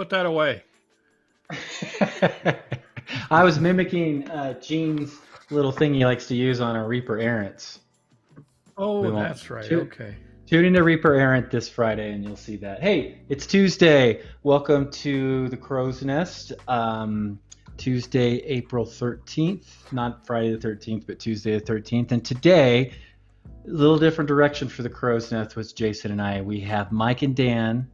Put that away. I was mimicking Gene's little thing he likes to use on our Reaper errands. Oh, that's right. Okay. Tune into Reaper Errant this Friday and you'll see that. Hey, it's Tuesday. Welcome to the Crow's Nest. Tuesday, April 13th. Not Friday the 13th, but Tuesday the 13th. And today, a little different direction for the Crow's Nest with Jason and I. We have Mike and Dan,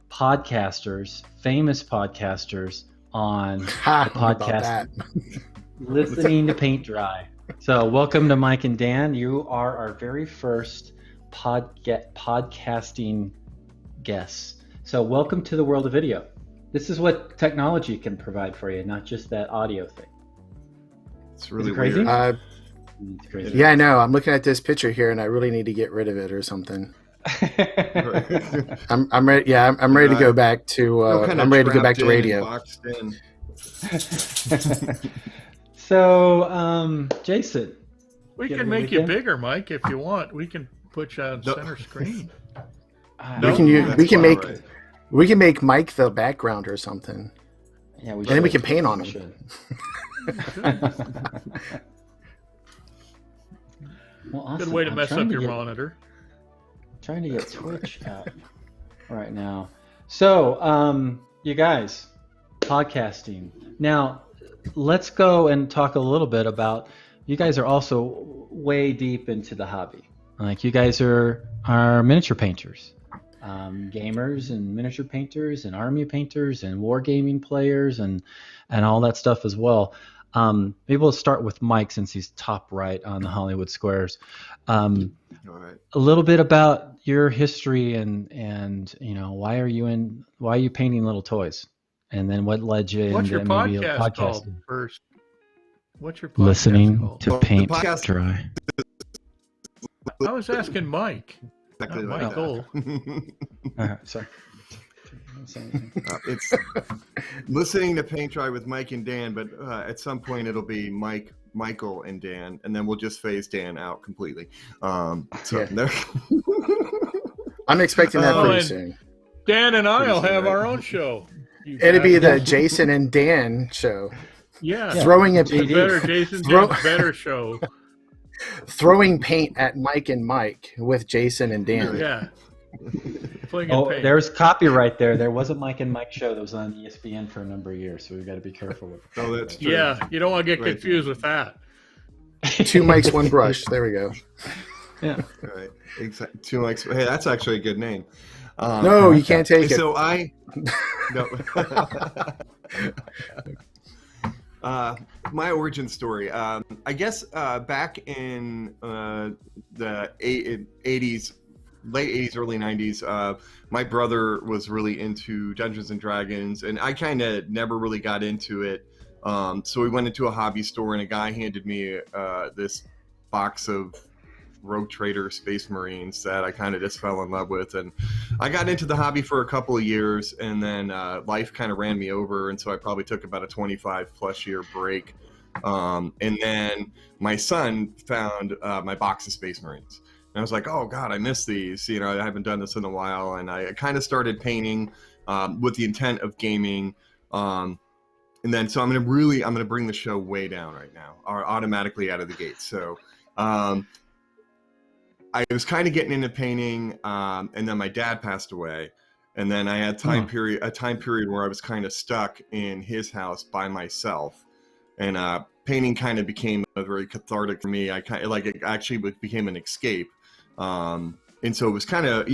podcasters, famous podcasters on the podcast Listening to Paint Dry. So welcome to Mike and Dan. You are our very first podcasting guests. So welcome to the world of video. This is what technology can provide for you, not just that audio thing. It's really crazy. It's crazy. Yeah, I know. I'm looking at this picture here, and I really need to get rid of it or something. I'm ready. Yeah, I'm ready to go back to. I'm ready to go back to radio. So, Jason, we can make you bigger, Mike, if you want. We can put you on center screen. We can make Mike the background or something. Yeah, and then we can paint on him. Well, awesome. Good way to mess up your monitor. Trying to get Twitch out right now. So, you guys, podcasting. Now, let's go and talk a little bit about, you guys are also way deep into the hobby. Like, you guys are miniature painters, gamers and miniature painters and army painters and wargaming players and all that stuff as well. Maybe we'll start with Mike since he's top right on the Hollywood Squares. All right. A little bit about your history and you know, why are you painting little toys? And then what led you What's into your maybe podcast podcasting called first? What's your podcast Listening called? to Paint Dry. I was asking Mike. Exactly not like Michael. Sorry. It's Listening to Paint Dry with Mike and Dan, but at some point it'll be Mike, Michael, and Dan, and then we'll just phase Dan out completely. I'm expecting that pretty soon. Dan and I'll have our own show. It'll be the Jason and Dan show. Yeah. Throwing a Jason's better show. Throwing paint at Mike and Mike with Jason and Dan. Yeah. There's copyright there. There was a Mike and Mike show that was on ESPN for a number of years, so we've got to be careful with that. Oh, that's true. Yeah, you don't want to get confused with that. Two mics, one brush. There we go. Yeah. All right. Exactly. Two mics. Hey, that's actually a good name. No, you can't take it. So my origin story. I guess back in the 80s, late 80s, early 90s, my brother was really into Dungeons and Dragons, and I kind of never really got into it. So we went into a hobby store, and a guy handed me this box of Rogue Trader Space Marines that I kind of just fell in love with, and I got into the hobby for a couple of years, and then life kind of ran me over, and so I probably took about a 25 plus year break, and then my son found my box of Space Marines, and I was like, oh god, I miss these, you know, I haven't done this in a while, and I kind of started painting with the intent of gaming, and then so I'm gonna bring the show way down right now, or automatically out of the gate. So I was kind of getting into painting, and then my dad passed away, and then I had a time period where I was kind of stuck in his house by myself, and painting kind of became a very cathartic for me. It actually became an escape, and so it was kind of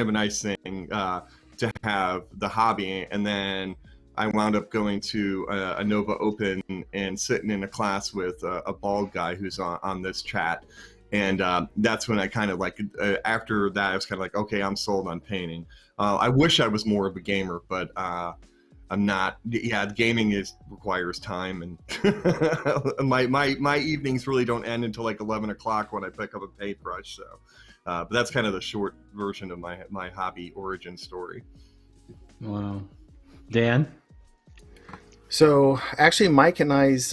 a nice thing to have the hobby. And then I wound up going to a Nova Open and sitting in a class with a bald guy who's on this chat. And that's when I kind of after that, I was kind of like, okay, I'm sold on painting. I wish I was more of a gamer, but I'm not. Yeah, gaming requires time, and my evenings really don't end until like 11 o'clock when I pick up a paintbrush. So, but that's kind of the short version of my hobby origin story. Wow, Dan. So actually, Mike and I's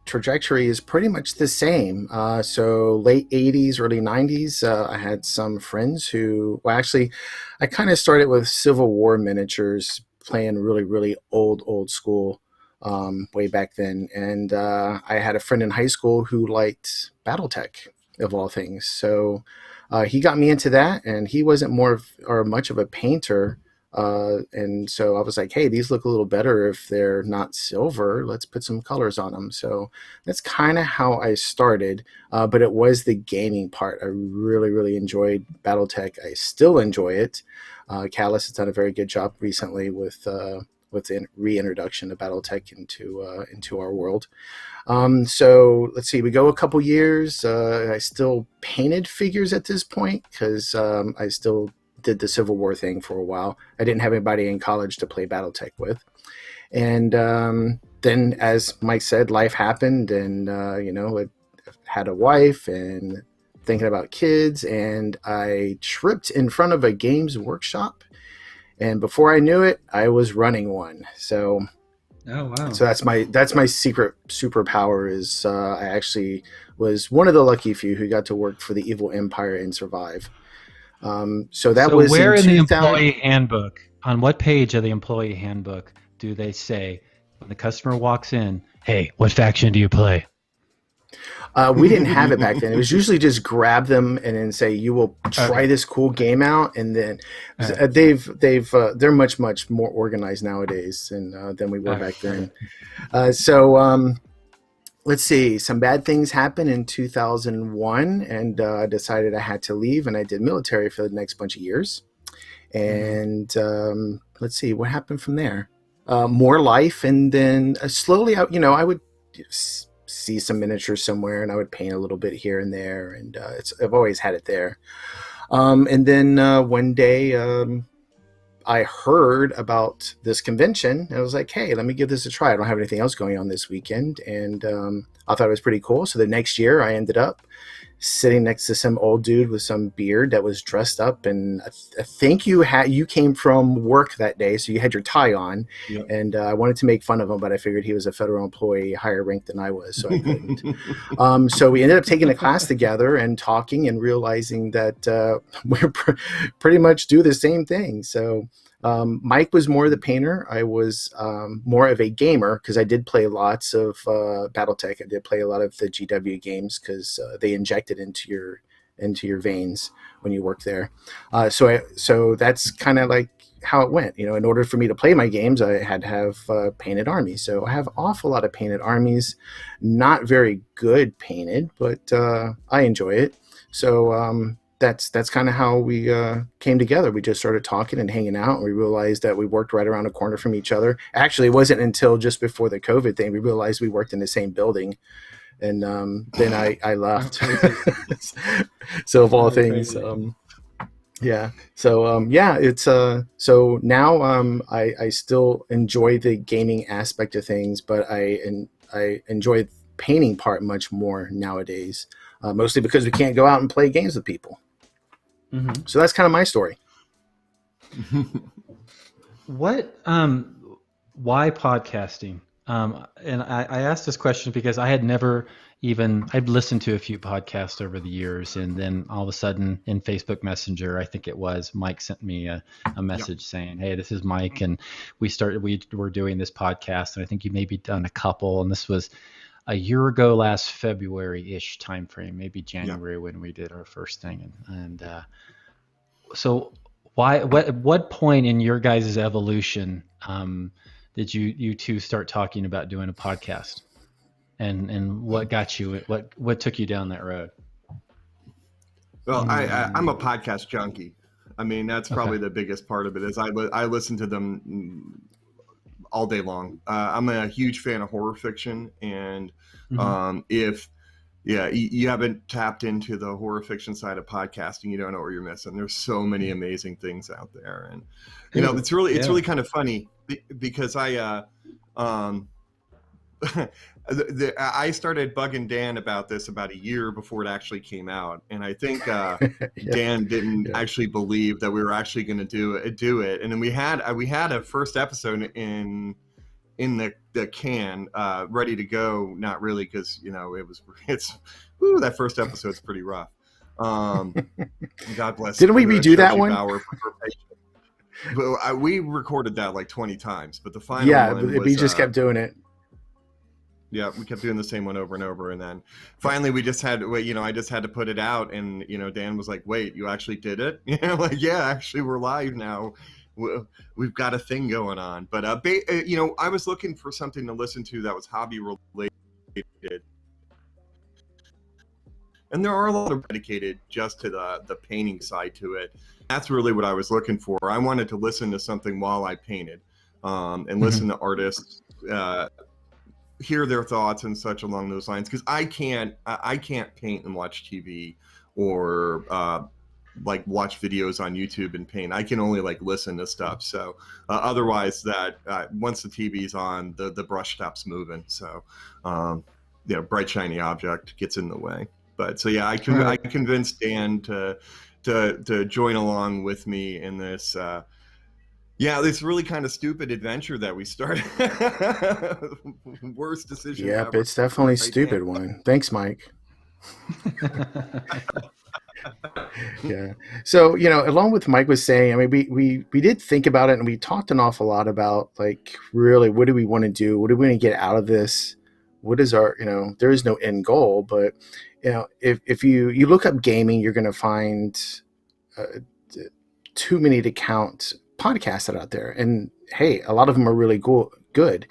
trajectory is pretty much the same. So late '80s, early '90s, I had some friends who, well, actually, I kind of started with Civil War miniatures, playing really, really old school way back then, and I had a friend in high school who liked BattleTech of all things. So he got me into that, and he wasn't much of a painter. And so I was like, hey, these look a little better if they're not silver. Let's put some colors on them. So that's kind of how I started. But it was the gaming part. I really, really enjoyed BattleTech. I still enjoy it. Callus has done a very good job recently with the reintroduction of BattleTech into our world. So let's see, we go a couple years. I still painted figures at this point because I still did the Civil War thing for a while. I didn't have anybody in college to play BattleTech with. And then, as Mike said, life happened, and I had a wife and thinking about kids, and I tripped in front of a games workshop, and before I knew it, I was running one. So oh wow. So that's my secret superpower is I actually was one of the lucky few who got to work for the evil empire and survive. So was where in the 2000. employee handbook, on what page of the employee handbook do they say when the customer walks in, hey, what faction do you play? We didn't have it back then. It was usually just grab them and then say, you will try this cool game out. And then they're much more organized nowadays than we were back then. Let's see, some bad things happened in 2001, and I decided I had to leave, and I did military for the next bunch of years. And let's see, what happened from there? More life, and then slowly, I would see some miniatures somewhere, and I would paint a little bit here and there, and I've always had it there. And then one day, I heard about this convention, and I was like, hey, let me give this a try. I don't have anything else going on this weekend, and I thought it was pretty cool. So the next year, I ended up sitting next to some old dude with some beard that was dressed up, and I think you came from work that day, so you had your tie on. Yep. And I wanted to make fun of him, but I figured he was a federal employee higher ranked than I was, so I couldn't. So we ended up taking a class together and talking and realizing that we're pretty much do the same thing. So Mike was more the painter. I was more of a gamer because I did play lots of BattleTech. I did play a lot of the GW games because they inject it into your veins when you work there. So that's kind of like how it went. In order for me to play my games, I had to have painted armies. So I have an awful lot of painted armies, not very good painted, but I enjoy it. So that's kind of how we came together. We just started talking and hanging out, and we realized that we worked right around the corner from each other. Actually, it wasn't until just before the COVID thing we realized we worked in the same building, and then I left. So of all things, yeah. So it's so now I still enjoy the gaming aspect of things, but I enjoy the painting part much more nowadays, mostly because we can't go out and play games with people. Mm-hmm. So that's kind of my story. What why podcasting? And I asked this question because I had I'd listened to a few podcasts over the years, and then all of a sudden in Facebook Messenger, I think it was, Mike sent me a message saying, hey, this is Mike, and we were doing this podcast, and I think you maybe done a couple, and this was a year ago, last February-ish timeframe, maybe January when we did our first thing. And so what point in your guys' evolution did you two start talking about doing a podcast? And what got you, what took you down that road? Well, I'm a podcast junkie. I mean, that's probably the biggest part of it is I listen to them all day long. I'm a huge fan of horror fiction, and if you haven't tapped into the horror fiction side of podcasting, you don't know what you're missing. There's so many amazing things out there, and it's really kind of funny because I I started bugging Dan about this about a year before it actually came out, and I think Dan didn't actually believe that we were actually going to do it. And then we had a first episode in the can, ready to go. Not really, because that first episode's pretty rough. God bless. Didn't we redo that one? But we recorded that like 20 times, but the final one was, we just kept doing it. Yeah, we kept doing the same one over and over, and then finally I just had to put it out, and Dan was like, "Wait, you actually did it?" Like, yeah, actually, we're live now. We've got a thing going on. But I was looking for something to listen to that was hobby related, and there are a lot of dedicated just to the painting side to it. That's really what I was looking for. I wanted to listen to something while I painted, and listen to artists. Hear their thoughts and such along those lines, because I can't paint and watch TV or like watch videos on YouTube and paint. I can only like listen to stuff. So otherwise, that once the TV's on, the brush stops moving. So bright shiny object gets in the way. But so yeah, I convinced Dan to join along with me in this. This really kind of stupid adventure that we started. Worst decision Yep, ever. it's definitely a stupid one. Thanks, Mike. Yeah. So, along with Mike was saying, I mean, we did think about it, and we talked an awful lot about, like, really, what do we want to do? What do we want to get out of this? What is our, there is no end goal, but, if you look up gaming, you're going to find too many to count podcasts that are out there, and hey, a lot of them are really good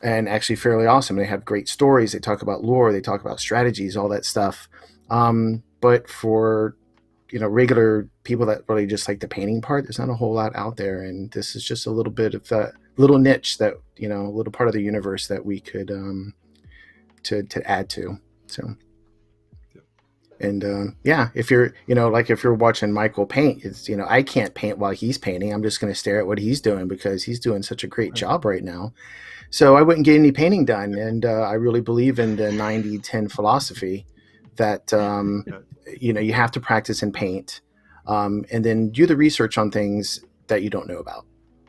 and actually fairly awesome. They have great stories. They talk about lore. They talk about strategies, all that stuff. But for regular people that really just like the painting part, there's not a whole lot out there, and this is just a little bit of that little niche that a little part of the universe that we could to add to. So. And if you're, if you're watching Michael paint, it's, I can't paint while he's painting. I'm just going to stare at what he's doing because he's doing such a great job right now. So I wouldn't get any painting done. And I really believe in the 90-10 philosophy that, you have to practice and paint, and then do the research on things that you don't know about.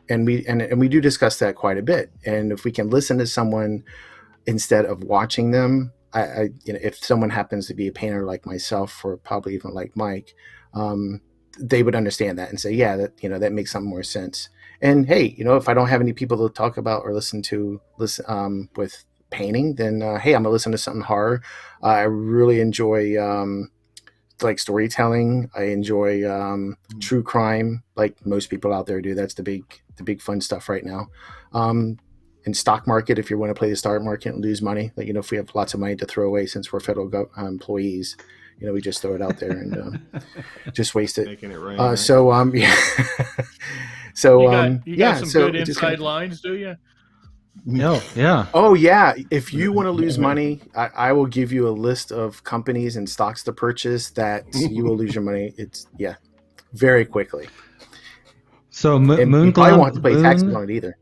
And we do discuss that quite a bit. And if we can listen to someone instead of watching them, if someone happens to be a painter like myself, or probably even like Mike, they would understand that and say, yeah, that makes some more sense. And hey, if I don't have any people to talk about or listen with painting, then hey, I'm gonna listen to something horror. I really enjoy like storytelling. I enjoy true crime, like most people out there do. That's the big fun stuff right now. In stock market, if you want to play the stock market and lose money, like, if we have lots of money to throw away since we're federal employees, we just throw it out there and just waste it. Making it rain, right? Yeah. So you got some good inside lines, do you? No, yeah. Oh yeah. If you want to lose money, I will give you a list of companies and stocks to purchase that you will lose your money. It's very quickly. So you probably won't have to pay taxes on it either.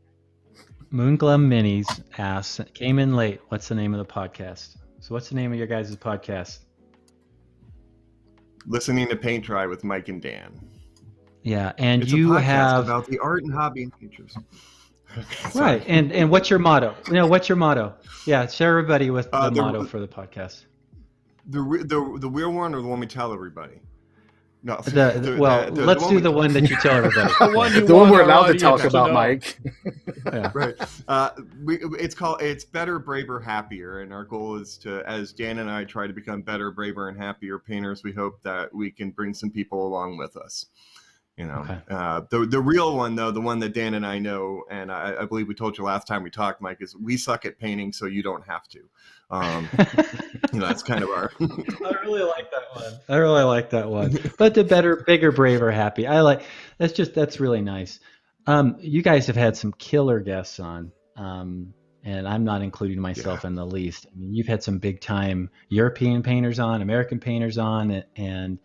Moonglum Minis asks, came in late. What's the name of the podcast? So what's the name of your guys' podcast? Listening to Paint Dry with Mike and Dan. Yeah, and it's you a podcast have about the art and hobby and features. Right, and what's your motto? What's your motto? Yeah, share everybody with the motto for the podcast. The real one, or the one we tell everybody? No. Let's do the one that you tell everybody. The one we're allowed to talk about, Mike. Yeah. Right. It's Better, Braver, Happier, and our goal is to, as Dan and I try to become better, braver, and happier painters, we hope that we can bring some people along with us. Okay. The real one, though, the one that Dan and I know, and I believe we told you last time we talked, Mike, is we suck at painting, so you don't have to. That's kind of our. I really like that one. But the better, bigger, braver, happy. That's really nice. You guys have had some killer guests on, and I'm not including myself in the least. I mean, you've had some big time European painters on, American painters on, and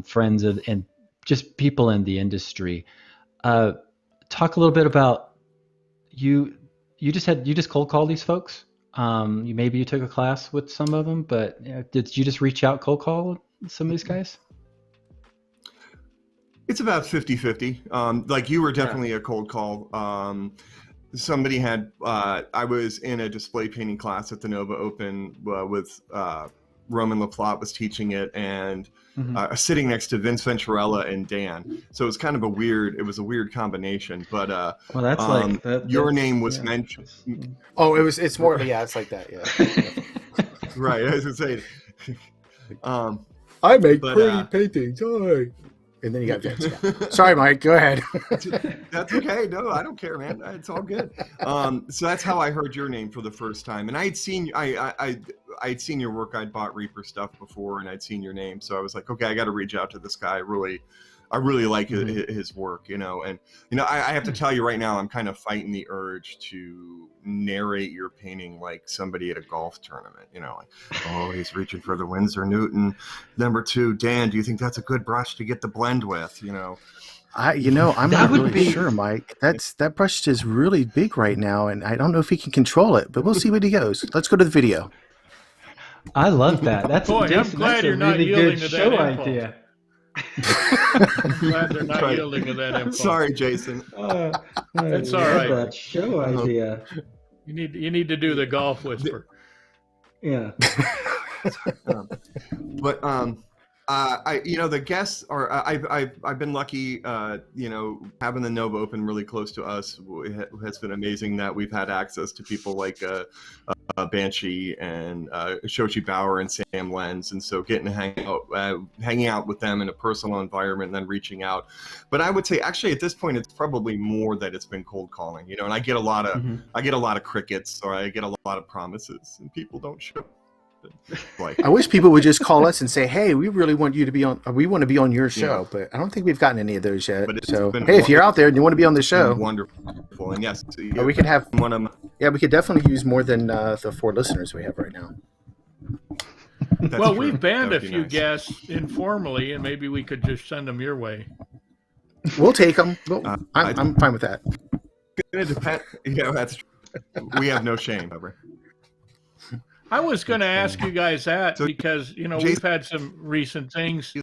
friends of and just people in the industry. Talk a little bit about you. You just cold called these folks. maybe you took a class with some of them, but did you just reach out cold call some of these guys? It's about 50-50. Like you were definitely a cold call. Somebody had, I was in a display painting class at the Nova Open with Roman LaPlante was teaching it, and sitting next to Vince Venturella and Dan. So it was kind of a weird combination. But well, that's like your name was mentioned. Oh, it's more, it's like that, yeah. Right, I was gonna say. I make pretty paintings. And then you got Vince. Yeah. Sorry, Mike. Go ahead. That's okay. No, I don't care, man. It's all good. So that's how I heard your name for the first time, and I'd seen your work. I'd bought Reaper stuff before, and I'd seen your name. So I was like, okay, I got to reach out to this guy. I really like his work, and I have to tell you right now, I'm kind of fighting the urge to narrate your painting like somebody at a golf tournament, like, oh, he's reaching for the Winsor Newton number 2. Dan, do you think that's a good brush to get the blend with? I'm not really sure, Mike. That brush is really big right now, and I don't know if he can control it, but we'll see what he goes. Let's go to the video. I love that. That's Jason, I'm glad you're not yielding to that show impulse. Idea. I'm glad they're not yielding to that impulse. Sorry, Jason. It's all right. That show idea. You need to do the golf whisper. Yeah. But the guests are. I've been lucky. Having the Nova Open really close to us has been amazing. That we've had access to people like Banshee and Shoshi Bauer and Sam Lenz, and so getting to hanging out with them in a personal environment, and then reaching out. But I would say actually at this point it's probably more that it's been cold calling, and I get a lot of crickets, or I get a lot of promises, and people don't show. I wish people would just call us and say, hey, we really want you to be on, we want to be on your show, but I don't think we've gotten any of those yet. So hey, if you're out there and you want to be on the show, wonderful. And yes, we could have one of them. Yeah, we could definitely use more than the 4 listeners we have right now. Well, we've banned a few guests informally, and maybe we could just send them your way. We'll take them. I'm fine with that. It depends. That's true. We have no shame ever. I was going to ask you guys that because, we've had some recent things.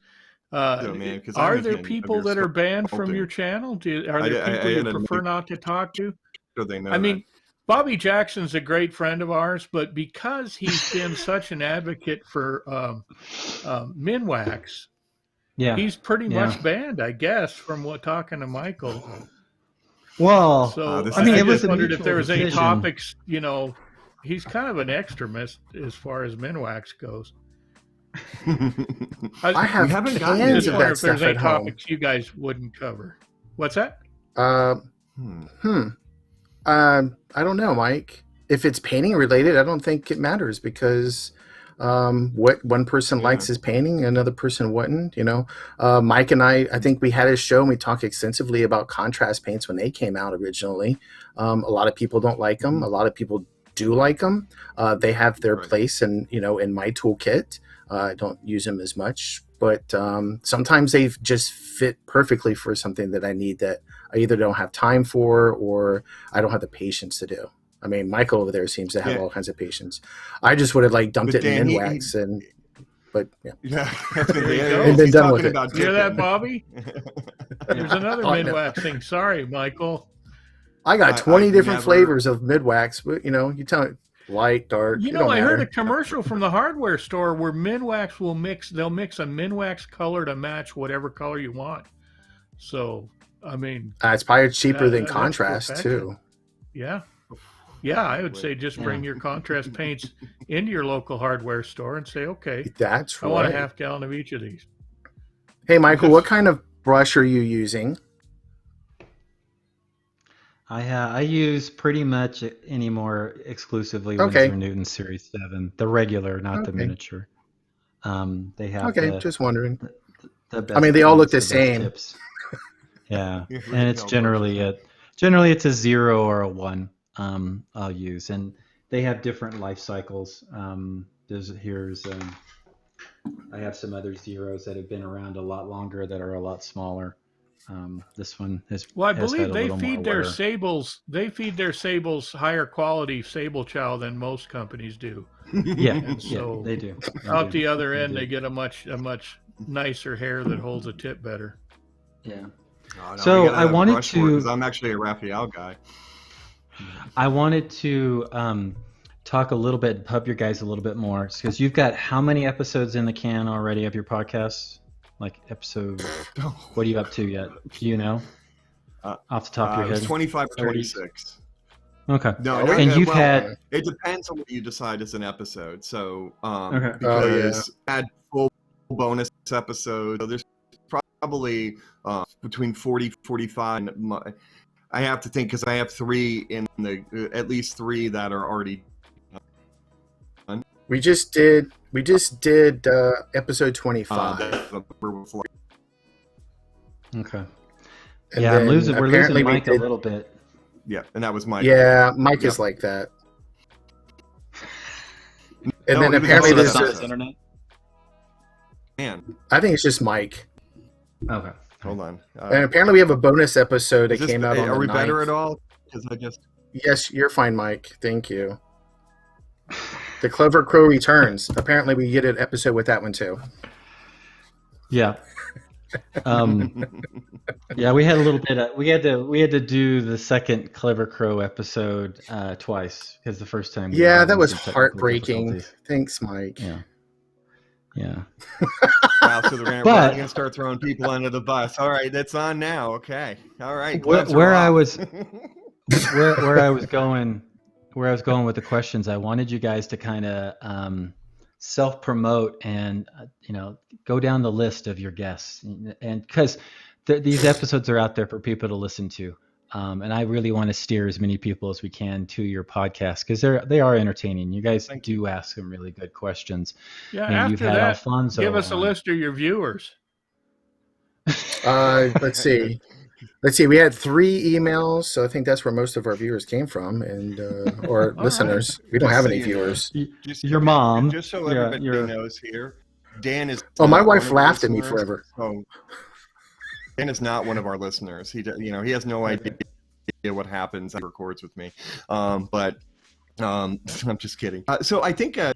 Are there people that are banned from your channel? Are there people you prefer not to talk to? Bobby Jackson's a great friend of ours, but because he's been such an advocate for Minwax, he's pretty much banned, I guess, from talking to Michael. Well, so it was wondered if there was any topics, he's kind of an extremist as far as Minwax goes. I haven't gotten into that if there's any topics you guys wouldn't cover. What's that? I don't know, Mike. If it's painting related, I don't think it matters because what one person likes his painting, another person wouldn't. Mike and I think we had a show and we talked extensively about contrast paints when they came out originally. A lot of people don't like them. A lot of people do like them. They have their place in my toolkit. I don't use them as much, but sometimes they just fit perfectly for something that I need that I either don't have time for or I don't have the patience to do. Michael over there seems to have all kinds of patience. I just would have dumped it in Minwax and been done with it. Hear that, Bobby? There's another Minwax thing. Sorry, Michael. I got 20 different flavors of Minwax, but you tell me light, dark. I heard a commercial from the hardware store where Minwax they'll mix a Minwax color to match whatever color you want. So, it's probably cheaper than contrast too. Yeah. Yeah, I would say just bring your contrast paints into your local hardware store and say, okay, that's right. I want a half gallon of each of these. Hey, Michael, what kind of brush are you using? I use pretty much anymore exclusively Winsor Newton Series 7, the regular, not the miniature. They have just wondering. The best they all look the same. Tips. Yeah, and it's generally it's a 0 or a 1. I'll use, and they have different life cycles. I have some other zeros that have been around a lot longer that are a lot smaller. This one has Well, I has believe had a they little feed more their wear. sables. They feed their sables higher quality sable chow than most companies do. Yeah, And so they do. out the other end, they get a much nicer hair that holds a tip better. Yeah. Oh, no, so I wanted to, because I'm actually a Raphael guy. I wanted to talk a little bit, pub your guys a little bit more, because you've got how many episodes in the can already of your podcast? Like episode, what are you up to yet? Do you know? Off the top of your head? It was 25 or 26. Okay. No, and you've had. It depends on what you decide is an episode. So, Okay. because I had full bonus episodes, so there's probably between 40, 45. I have to think because I have at least three that are already done. We just did episode 25. Okay. And yeah, we're losing Mike a little bit. Yeah, and that was Mike. Yeah, Mike is like that. And then apparently there's his internet. Man, I think it's just Mike. Okay. Hold on. And apparently we have a bonus episode that came out on the 9th. Are we better at all? Because I just. Yes, you're fine, Mike. Thank you. The Clever Crow returns. Apparently we get an episode with that one too. Yeah. Yeah, we had a little bit. We had to do the second Clever Crow episode twice because the first time. Yeah, that was heartbreaking. Thanks, Mike. Yeah. Yeah. Wow, so we're going to start throwing people under the bus. All right, that's on now. Okay. All right. Where I was going with the questions, I wanted you guys to kind of self-promote and go down the list of your guests, and because these episodes are out there for people to listen to, and I really want to steer as many people as we can to your podcast because they are entertaining. You guys do ask some really good questions. Yeah, and after you've had that, Alfonso give us a list of your viewers. Let's see. We had 3 emails, so I think that's where most of our viewers came from, and or listeners. Right. We don't have any viewers. Your mom. Just so everybody knows here, Dan is. Oh, my wife laughed at me forever. So Dan is not one of our listeners. He has no idea what happens when he records with me. But I'm just kidding. So I think I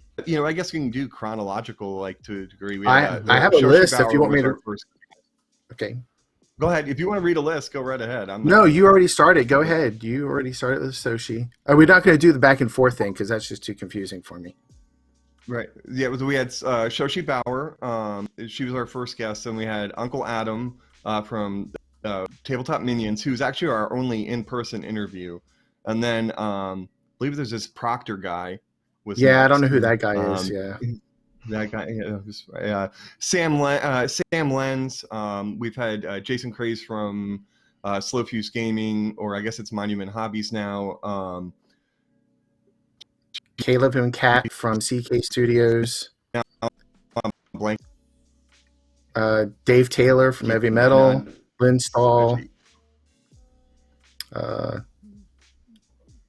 guess we can do chronological, like to a degree. I have a list if you want me to. Okay. Go ahead. If you want to read a list, go right ahead. No, you already started. Go ahead. You already started with Soshi. We're not going to do the back and forth thing because that's just too confusing for me. Right. Yeah. We had Shoshi Bauer. She was our first guest. And we had Uncle Adam from Tabletop Minions, who's actually our only in-person interview. And then I believe there's this Proctor guy. I don't know who that guy is. Yeah. That guy, Sam Lenz. We've had Jason Craze from Slow Fuse Gaming, or I guess it's Monument Hobbies now. Caleb and Kat from CK Studios. Blank. Dave Taylor from Heavy Metal. Lynn Stahl. John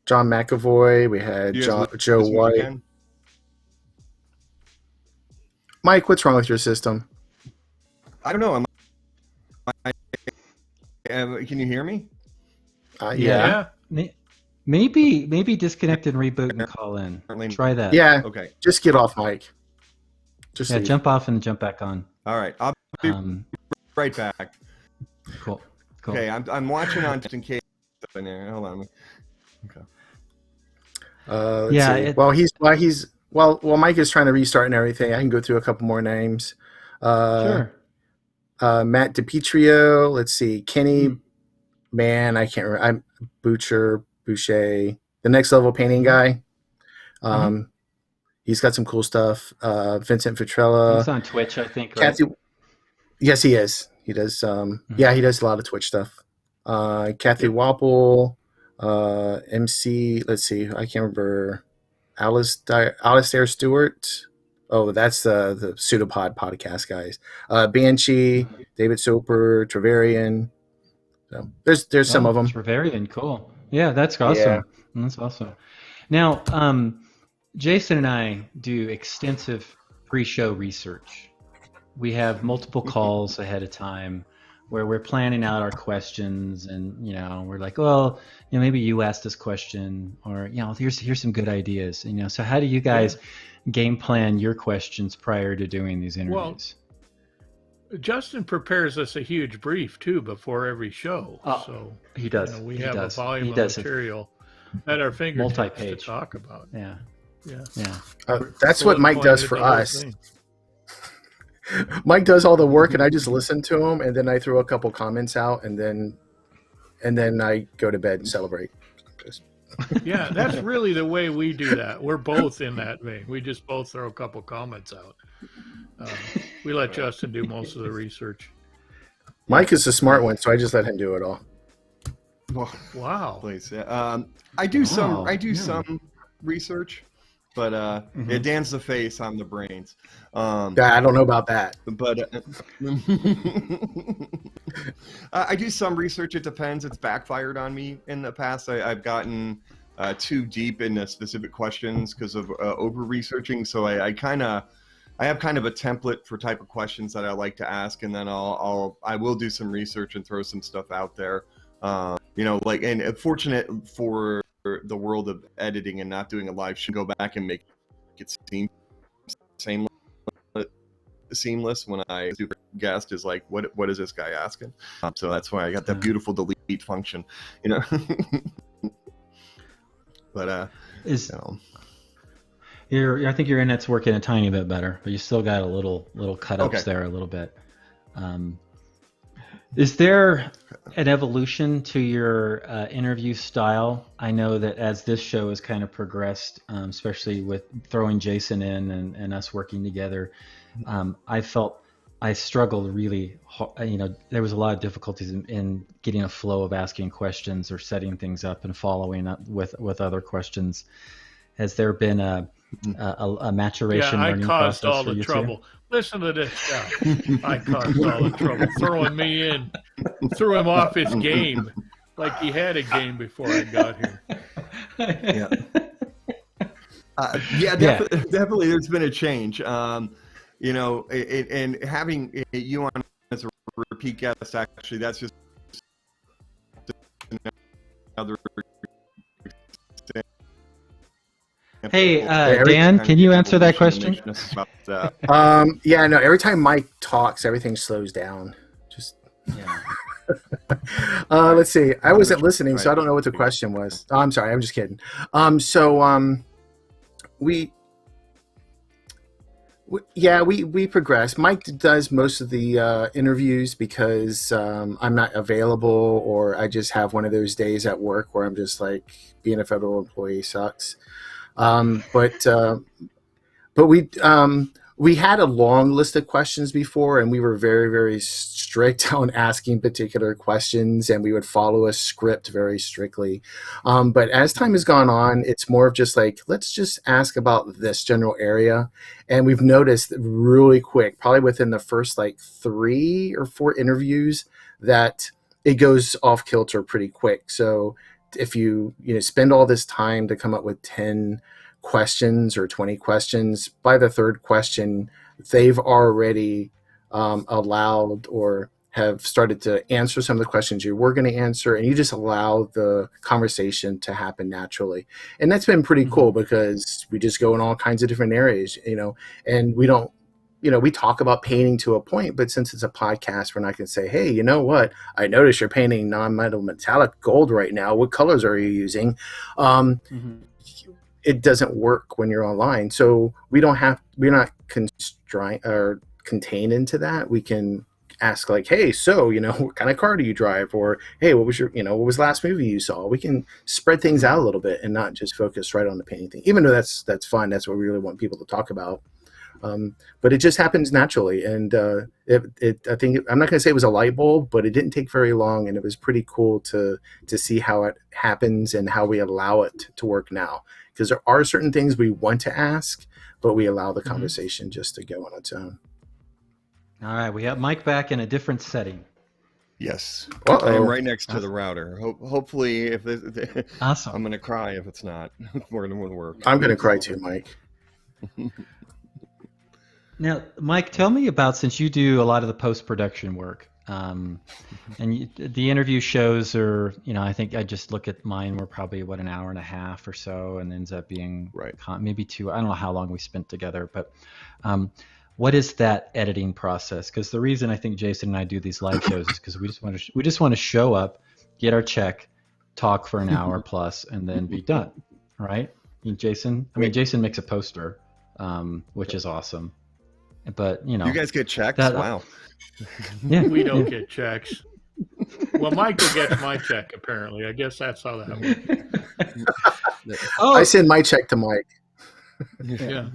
McAvoy. We had Joe White. Weekend? Mike, what's wrong with your system? I don't know. Can you hear me? Yeah. Maybe disconnect and reboot and call in. Try that. Yeah. Okay. Just get off, Mike. Leave. Jump off and jump back on. All right. I'll be right back. Cool. Okay. I'm watching on just in case. In there. Hold on. Okay. While Mike is trying to restart and everything, I can go through a couple more names. Sure. Matt DiPietro. Let's see. Kenny. Man, I can't remember. I'm Boucher, the Next Level Painting guy. He's got some cool stuff. Vincent Vitrella. He's on Twitch, I think. Right? Kathy. Yes, he is. He does. Yeah, he does a lot of Twitch stuff. Kathy Wapple. MC. Let's see. I can't remember. Alistair Stewart. Oh, that's the Pseudopod podcast guys. Banshee, David Soper, Trevarian. So there's some of them. Trevarian, cool. Yeah, that's awesome. Yeah. That's awesome. Now, Jason and I do extensive pre-show research. We have multiple calls ahead of time where we're planning out our questions, and we're like, well, maybe you asked this question, or here's some good ideas. So how do you guys game plan your questions prior to doing these interviews? Well, Justin prepares us a huge brief too before every show. So he does. We have a volume of material at our fingertips to talk about. Yeah. That's what Mike does for us. Mike does all the work, and I just listen to him, and then I throw a couple comments out, and then I go to bed and celebrate. Yeah, that's really the way we do that. We're both in that vein. We just both throw a couple comments out. We let Justin do most of the research. Mike is the smart one, so I just let him do it all. Wow. Please. I do some research, but Dan's the face, I'm the brains. I don't know about that. But I do some research. It depends. It's backfired on me in the past. I've gotten too deep into specific questions because of over-researching. So I have kind of a template for type of questions that I like to ask, and then I will do some research and throw some stuff out there. And fortunate for the world of editing and not doing a live show, go back and make it seem seamless when I do guest is like, what is this guy asking? So that's why I got that beautiful delete function, But I think your internet's working a tiny bit better, but you still got a little cut-ups there a little bit. Is there an evolution to your interview style? I know that as this show has kind of progressed, especially with throwing Jason in and us working together, I felt I struggled really. There was a lot of difficulties in getting a flow of asking questions or setting things up and following up with other questions. Has there been a maturation learning process for you? I caused all the trouble. Too? Listen to this guy. I caused all the trouble, throwing me in, threw him off his game, like he had a game before I got here. Definitely. There's been a change. And having you on as a repeat guest, actually, that's just another. Hey, Dan, can you answer that question? Every time Mike talks, everything slows down. Let's see. I wasn't listening, so I don't know what the question was. Oh, I'm sorry. I'm just kidding. We progress. Mike does most of the interviews because I'm not available, or I just have one of those days at work where I'm just like, being a federal employee sucks. But we had a long list of questions before, and we were very, very strict on asking particular questions, and we would follow a script very strictly. But as time has gone on, it's more of just like, let's just ask about this general area. And we've noticed really quick, probably within the first 3 or 4 interviews, that it goes off kilter pretty quick. So if you spend all this time to come up with 10 questions or 20 questions, by the 3rd question, they've already allowed or have started to answer some of the questions you were going to answer, and you just allow the conversation to happen naturally. And that's been pretty cool, because we just go in all kinds of different areas, and we don't, we talk about painting to a point, but since it's a podcast, we're not going to say, hey, you know what? I noticed you're painting non-metal metallic gold right now. What colors are you using? It doesn't work when you're online. So we're not constrained or contained into that. We can ask like, hey, so, what kind of car do you drive? Or, hey, what was what was the last movie you saw? We can spread things out a little bit and not just focus right on the painting thing, even though that's fun. That's what we really want people to talk about. But it just happens naturally, and I think I'm not going to say it was a light bulb, but it didn't take very long, and it was pretty cool to see how it happens and how we allow it to work now. Because there are certain things we want to ask, but we allow the conversation just to go on its own. All right, we have Mike back in a different setting. Yes, Uh-oh. I am right next to the router. Hopefully, if awesome. I'm going to cry if it's not more than one work. I'm going to cry too, Mike. Now, Mike, tell me about, since you do a lot of the post-production work, And the interview shows are, I think I just look at mine. We're probably an hour and a half or so, and ends up being maybe 2. I don't know how long we spent together, but what is that editing process? Because the reason I think Jason and I do these live shows is because we just want to show up, get our check, talk for an hour plus, and then be done. Right? Jason makes a poster, which is awesome. But you guys get checks? Wow. Yeah, we don't get checks. Well, Michael gets my check apparently. I guess that's how that works. I send my check to Mike. Yeah.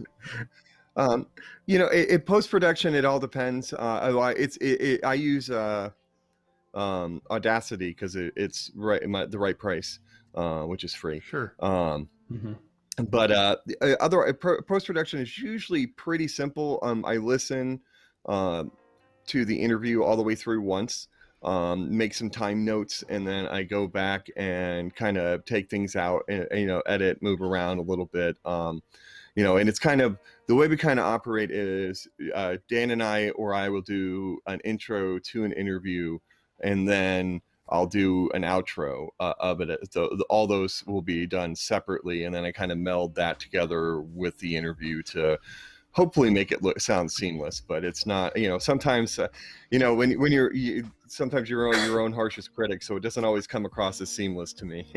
In post-production, it all depends. I use Audacity because it's the right price, which is free. Sure. But other post-production is usually pretty simple. I listen to the interview all the way through once, make some time notes, and then I go back and kind of take things out and edit, move around a little bit. And it's kind of the way we kind of operate is Dan and I will do an intro to an interview, and then I'll do an outro of it. All those will be done separately, and then I kind of meld that together with the interview to hopefully make it sound seamless. But it's not, sometimes, when sometimes you're your own harshest critic, so it doesn't always come across as seamless to me.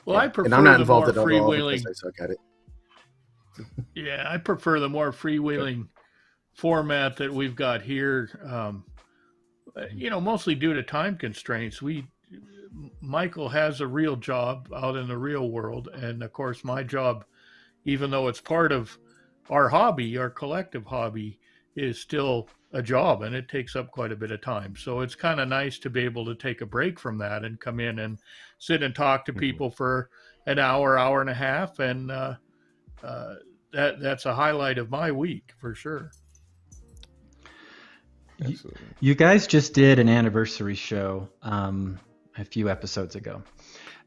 Well, I prefer and I'm not the involved more at all freewheeling. Because I suck at it. Yeah, I prefer the more freewheeling format that we've got here. Mostly due to time constraints. Michael has a real job out in the real world, and of course my job, even though it's part of our hobby, our collective hobby, is still a job, and it takes up quite a bit of time. So it's kind of nice to be able to take a break from that and come in and sit and talk to people for an hour and a half, and that's a highlight of my week for sure. You guys just did an anniversary show a few episodes ago.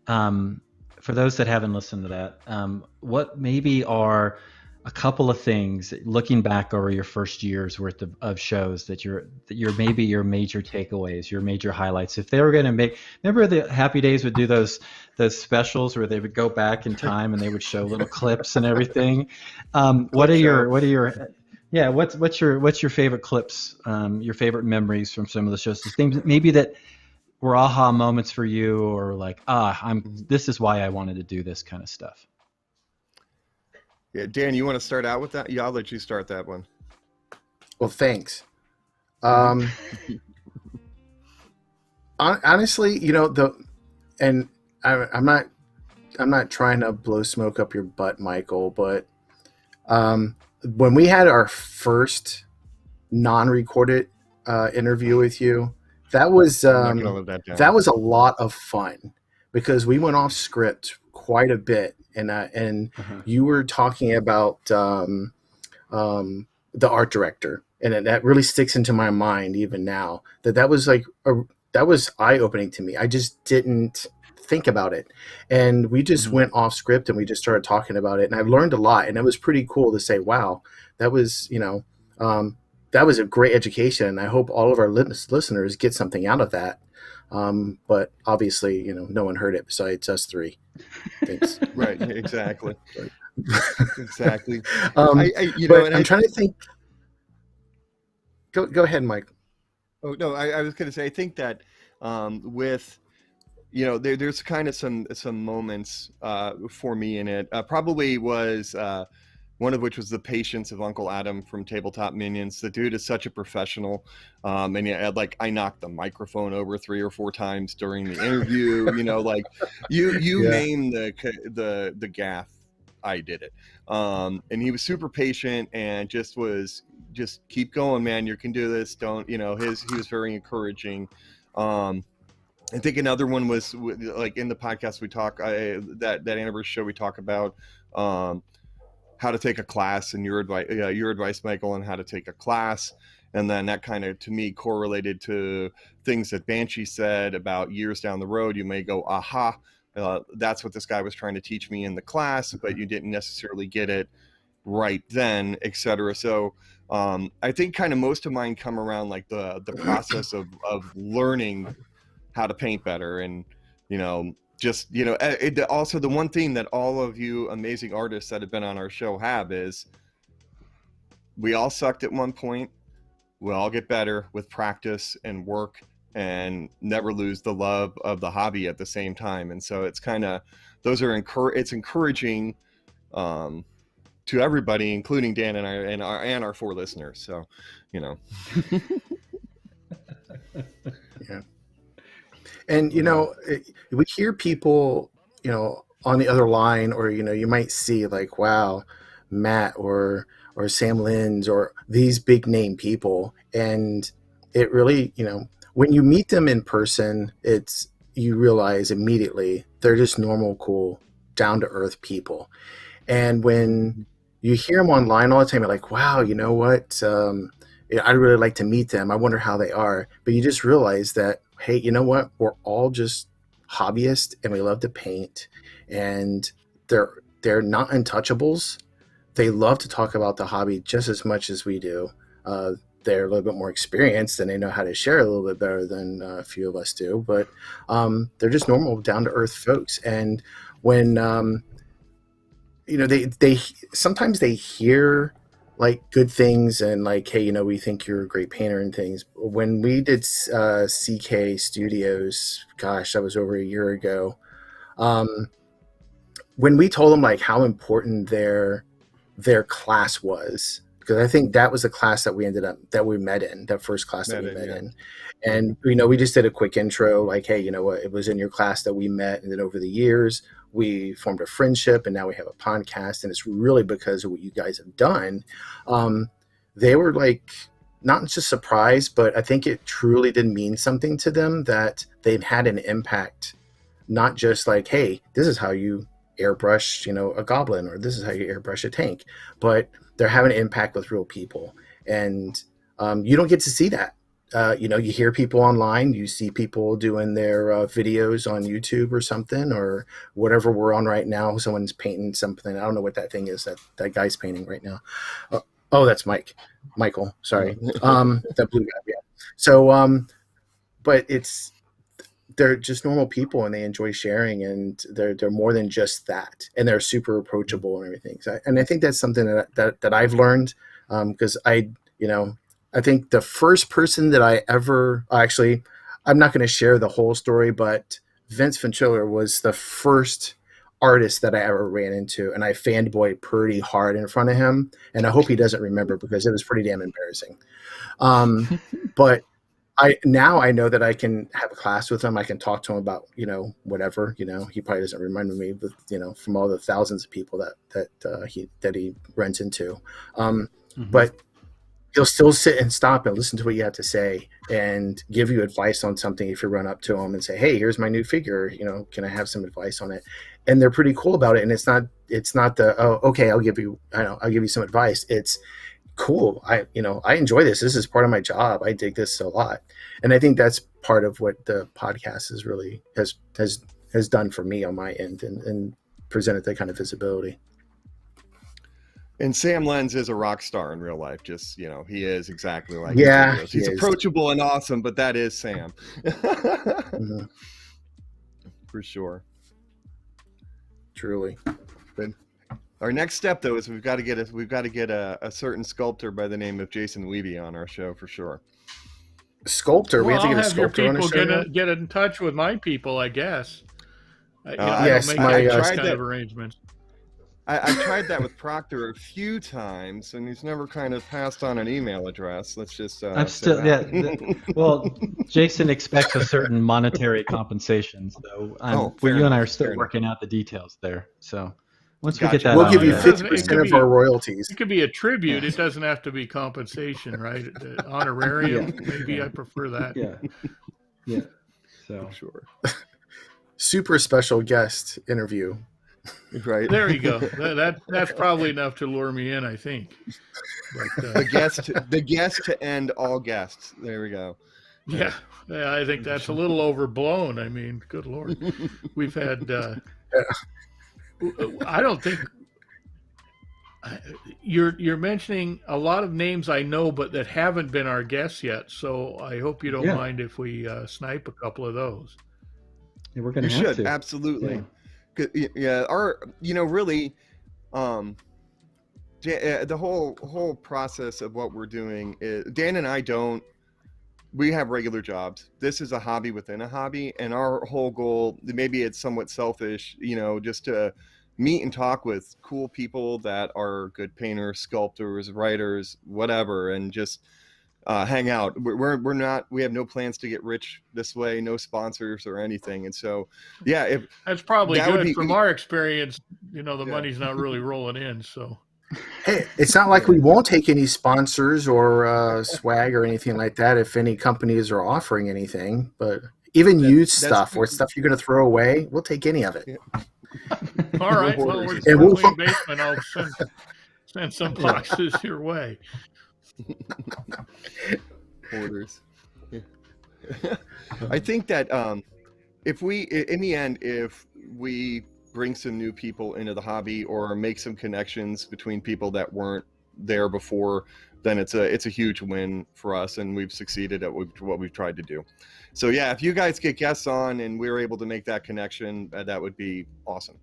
For those that haven't listened to that, what maybe are a couple of things looking back over your first year's worth of shows that you're maybe your major takeaways, your major highlights? If they were going to remember the Happy Days would do those specials where they would go back in time and they would show little clips and everything. What's your favorite clips, your favorite memories from some of the shows, the things maybe that were aha moments for you, or like, this is why I wanted to do this kind of stuff? Yeah, Dan, you want to start out with that? Yeah, I'll let you start that one. Well, thanks. Honestly, I'm not trying to blow smoke up your butt, Michael, but when we had our first non-recorded interview with you, that was that was a lot of fun because we went off script quite a bit, and you were talking about the art director, and that really sticks into my mind even now. That was that was eye-opening to me. I just didn't think about it, and we just went off script and we just started talking about it, and I learned a lot, and it was pretty cool to say, wow, that was that was a great education, and I hope all of our listeners get something out of that. But obviously, no one heard it besides us three. Thanks. Right. Exactly. Exactly. I'm trying to think. Go ahead, Mike. Oh no, I was going to say, I think that with there's kind of some moments for me in it. Probably was one of which was the patience of Uncle Adam from Tabletop Minions. The dude is such a professional, and I knocked the microphone over 3 or 4 times during the interview. Name the gaff, I did it. And he was super patient and just keep going, man. You can do this. Don't, he was very encouraging. I think another one was like in the podcast we talk, that anniversary show we talk about how to take a class, and your advice, Michael, on how to take a class. And then that kind of, to me, correlated to things that Banshee said about years down the road. You may go, aha, that's what this guy was trying to teach me in the class, but you didn't necessarily get it right then, etc. So I think kind of most of mine come around like the process of learning how to paint better, and just also the one thing that all of you amazing artists that have been on our show have is we all sucked at one point. We all get better with practice and work, and never lose the love of the hobby at the same time. And so it's kind of it's encouraging to everybody, including Dan and our 4 listeners. So yeah. And we hear people on the other line, or you might see like, wow, Matt or Sam Linds or these big name people, and it really when you meet them in person, you realize immediately they're just normal, cool, down to earth people. And when you hear them online all the time, you're like, wow, you know what, I'd really like to meet them, I wonder how they are. But you just realize that, hey, you know what, we're all just hobbyists and we love to paint, and they're not untouchables. They love to talk about the hobby just as much as we do. They're a little bit more experienced, and they know how to share a little bit better than a few of us do. But they're just normal, down-to-earth folks. And when they sometimes they hear like good things and like, hey, we think you're a great painter and things. When we did CK Studios, gosh, that was over a year ago. When we told them like how important their class was, because I think that was the class that we met in, that first class that we met in. And, we just did a quick intro, like, hey, it was in your class that we met. And then over the years, we formed a friendship, and now we have a podcast. And it's really because of what you guys have done. They were like, not just surprised, but I think it truly did mean something to them that they've had an impact, not just like, hey, this is how you airbrush, a goblin, or this is how you airbrush a tank, but they're having an impact with real people. And you don't get to see that. You hear people online, you see people doing their videos on YouTube or something, or whatever we're on right now. Someone's painting something. I don't know what that thing is that guy's painting right now. Oh, that's Michael. Sorry. That blue guy. Yeah. So, but they're just normal people, and they enjoy sharing, and they're more than just that, and they're super approachable and everything. So, and I think that's something that I've learned, because I think the first person that I ever, actually, I'm not going to share the whole story, but Vince Ventriller was the first artist that I ever ran into, and I fanboyed pretty hard in front of him, and I hope he doesn't remember, because it was pretty damn embarrassing. But I know that I can have a class with him. I can talk to him about, whatever, he probably doesn't remember me, but, from all the thousands of people that he runs into. But he'll still sit and stop and listen to what you have to say, and give you advice on something if you run up to him and say, hey, here's my new figure, can I have some advice on it? And they're pretty cool about it. And it's not the, oh, okay, I'll give you some advice. It's cool. I enjoy this. This is part of my job. I dig this a lot. And I think that's part of what the podcast is really has done for me on my end, and presented that kind of visibility. And Sam Lenz is a rock star in real life. Just, he is exactly like he's approachable and awesome, but that is Sam. Mm-hmm. For sure. Truly. But our next step, though, is we've got to get a certain sculptor by the name of Jason Levy on our show for sure. Sculptor? Well, we have to get a sculptor on the show. Get in touch with my people, I guess. I don't make those kind of arrangements. I tried that with Proctor a few times, and he's never kind of passed on an email address. Let's just. I'm still, well, Jason expects a certain monetary compensation, so you and I are still working out the details there. So once we get that, we'll give you 50% of our royalties. It could be a tribute. It doesn't have to be compensation, right? Honorarium, maybe I prefer that. Yeah. So sure. Super special guest interview. Right. There you go. That's probably enough to lure me in, I think. But, the guest to end all guests. There we go. Yeah, I think that's a little overblown. I mean, good Lord. We've had I you're mentioning a lot of names I know, but that haven't been our guests yet. So I hope you don't mind if we snipe a couple of those. Yeah, we're going to have to. Absolutely. Yeah. Really, the whole process of what we're doing is Dan and I we have regular jobs. This is a hobby within a hobby, and our whole goal, maybe it's somewhat selfish, just to meet and talk with cool people that are good painters, sculptors, writers, whatever, and just hang out. We have no plans to get rich this way, no sponsors or anything. And so, yeah, that's probably good from our experience. The money's not really rolling in, so. Hey, it's not like we won't take any sponsors or swag or anything like that if any companies are offering anything. But even used stuff or stuff you're going to throw away, we'll take any of it. Yeah. All right. Well, we're in basement. I'll send some boxes your way. Orders. Yeah. I think that if we bring some new people into the hobby or make some connections between people that weren't there before, then it's a huge win for us, and we've succeeded at what we've tried to do. So yeah, if you guys get guests on and we're able to make that connection, that would be awesome.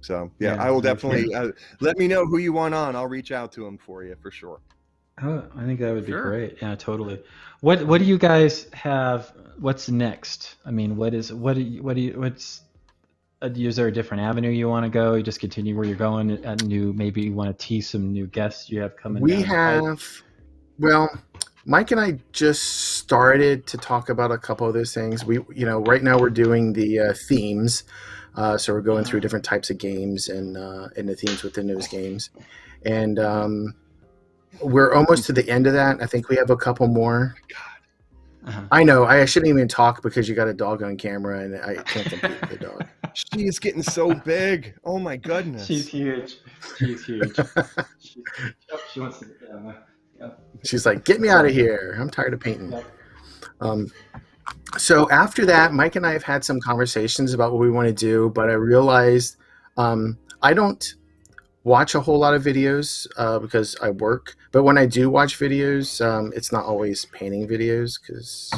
So yeah, I will definitely let me know who you want on. I'll reach out to them for you for sure. Oh, I think that would be great. Yeah, totally. What do you guys have? What's next? I mean, is there a different avenue you want to go? You just continue where you're going. Maybe you want to tease some new guests you have coming. Mike and I just started to talk about a couple of those things. Right now we're doing the themes. So we're going through different types of games and the themes within those games. And we're almost to the end of that. I think we have a couple more. God. I know. I shouldn't even talk because you got a dog on camera and I can't compete with the dog. She is getting so big. Oh my goodness. She's huge. She wants to. She's like, get me out of here. I'm tired of painting. So after that, Mike and I have had some conversations about what we want to do, but I realized I don't watch a whole lot of videos because I work. But when I do watch videos, it's not always painting videos because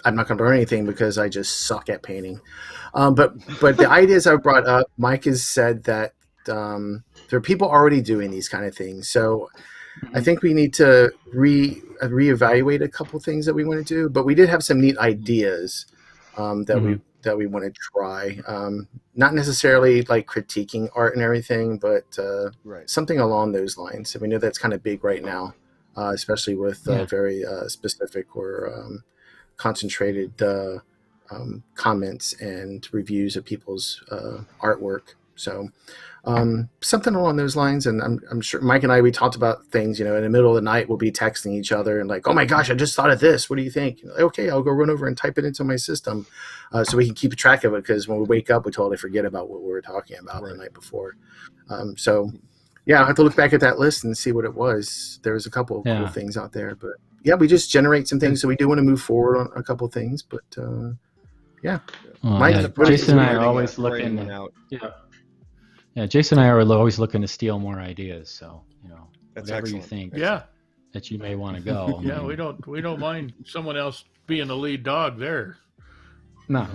I'm not going to learn anything because I just suck at painting. But the ideas I brought up, Mike has said that there are people already doing these kind of things. So I think we need to reevaluate a couple things that we want to do. But we did have some neat ideas that we want to try. Not necessarily like critiquing art and everything, but something along those lines. So we know that's kind of big right now, especially with very specific or concentrated comments and reviews of people's artwork. So something along those lines. And I'm sure Mike and we talked about things, in the middle of the night, we'll be texting each other and like, oh my gosh, I just thought of this. What do you think? Like, okay, I'll go run over and type it into my system so we can keep track of it. Because when we wake up, we totally forget about what we were talking about the night before. So yeah, I have to look back at that list and see what it was. There was a couple of cool things out there, but we just generate some things. So we do want to move forward on a couple of things, but Mike, Jason and I are always looking out. Yeah, Jason and I are always looking to steal more ideas. So that's whatever excellent. you think that you may want to go. We don't mind someone else being the lead dog there. No,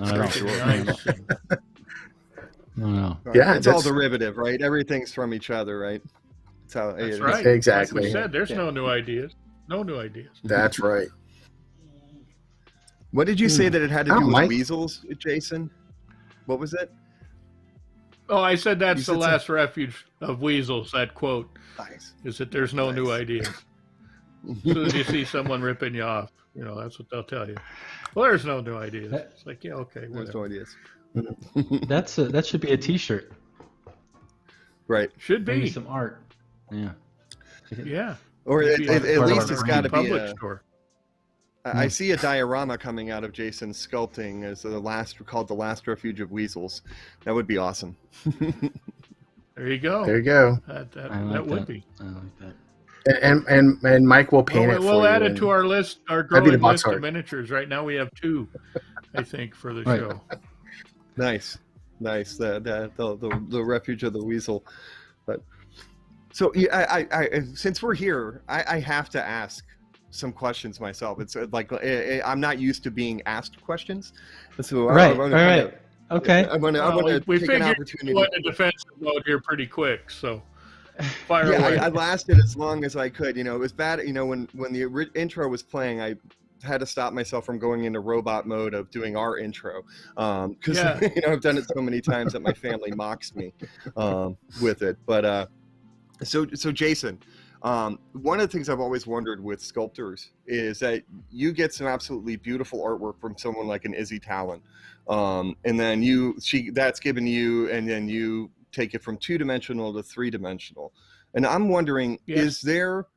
no. Yeah, it's all derivative, right? Everything's from each other, right? That's how it is. Right. Exactly. Like we said, there's no new ideas. No new ideas. That's right. What did you say that it had to do with weasels, Jason? What was it? Oh, I said that's the last refuge of weasels, that quote. Nice. Is that there's no new ideas. As soon as you see someone ripping you off, that's what they'll tell you. Well, there's no new ideas. It's like, okay, there's no ideas. That should be a T-shirt. Right. Should be. Maybe some art. Yeah. Yeah. Or at least it's got to be a store. I see a diorama coming out of Jason's sculpting as called The Last Refuge of Weasels. That would be awesome. There you go. That would be. I like that. And Mike will paint it for you. We'll add it to our list, our growing list of miniatures. Right now we have 2, I think, for the show. Nice. The Refuge of the Weasel. But So yeah, I since we're here, I have to ask some questions myself. It's like I'm not used to being asked questions, so Right. I want All to kind right. Okay. of. I want to We take an figured opportunity. you went into defensive mode here pretty quick, so fire Yeah, away. I lasted as long as I could. It was bad. When the intro was playing, I had to stop myself from going into robot mode of doing our intro, because I've done it so many times that my family mocks me with it. But so Jason, one of the things I've always wondered with sculptors is that you get some absolutely beautiful artwork from someone like an Izzy Talon, and then that's given you, and then you take it from 2-dimensional to 3-dimensional. And I'm wondering, is there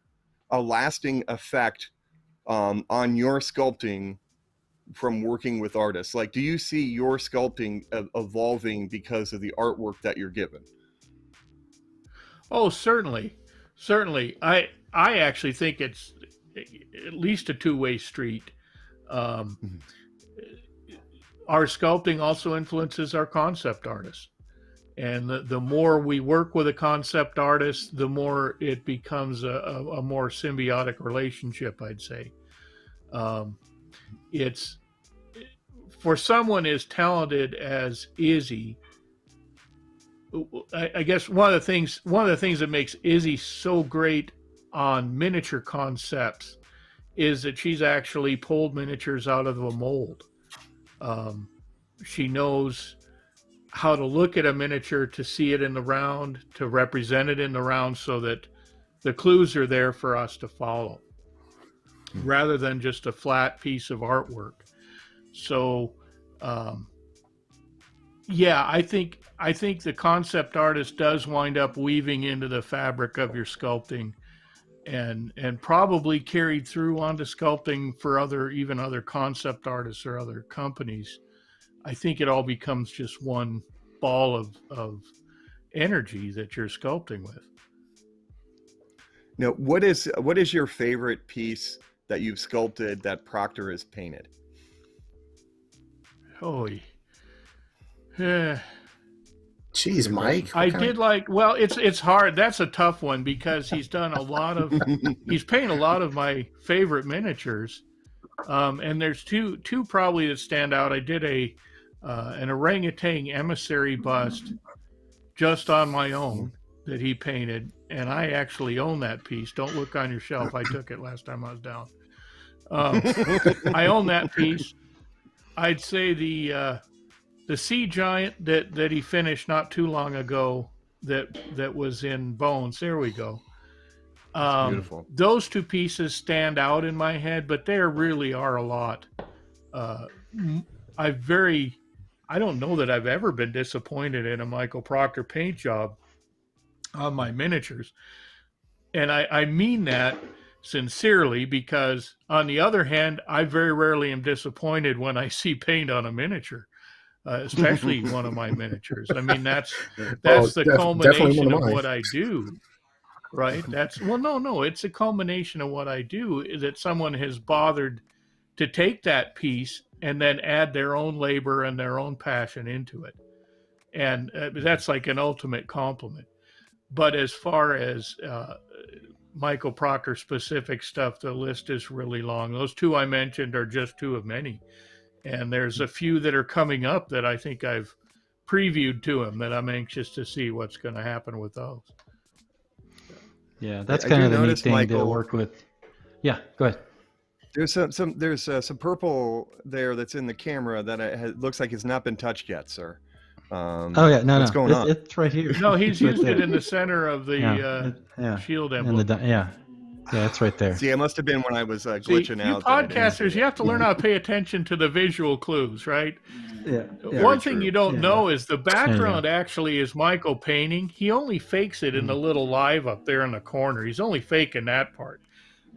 a lasting effect on your sculpting from working with artists? Like, do you see your sculpting evolving because of the artwork that you're given? Oh, certainly. I actually think it's at least a two-way street. Our sculpting also influences our concept artists. And the more we work with a concept artist, the more it becomes a more symbiotic relationship, I'd say. It's for someone as talented as Izzy. I guess one of the things that makes Izzy so great on miniature concepts is that she's actually pulled miniatures out of a mold. She knows how to look at a miniature, to see it in the round, to represent it in the round, so that the clues are there for us to follow, rather than just a flat piece of artwork. So, I think the concept artist does wind up weaving into the fabric of your sculpting, and probably carried through onto sculpting for other concept artists or other companies. I think it all becomes just one ball of energy that you're sculpting with. Now, what is your favorite piece that you've sculpted that Proctor has painted? Oh, yeah. Jeez, Mike. It's hard. That's a tough one because he's done he's painted a lot of my favorite miniatures. And there's two probably that stand out. I did an orangutan emissary bust just on my own that he painted, and I actually own that piece. Don't look on your shelf. I took it last time I was down. I own that piece. I'd say the sea giant that he finished not too long ago that was in bones. There we go. Beautiful. Those two pieces stand out in my head, but there really are a lot. I don't know that I've ever been disappointed in a Michael Proctor paint job on my miniatures. And I mean that sincerely, because on the other hand, I very rarely am disappointed when I see paint on a miniature, especially one of my miniatures. I mean, that's the culmination of what I do, right? It's a culmination of what I do, that someone has bothered to take that piece and then add their own labor and their own passion into it. And that's like an ultimate compliment. But as far as Michael Proctor specific stuff, the list is really long. Those two I mentioned are just two of many. And there's a few that are coming up that I think I've previewed to him that I'm anxious to see what's going to happen with those. Yeah, that's kind of the neat thing, Michael, to work with. Yeah, go ahead. There's some purple there that's in the camera that looks like it's not been touched yet, sir. What's going on? It's right here. No, he's used it in the center of the shield emblem. Yeah, it's right there. See, it must have been when I was glitching out. You podcasters, you have to learn how to pay attention to the visual clues, right? Yeah. One thing you don't know is the background actually is Michael painting. He only fakes it in the little live up there in the corner. He's only faking that part.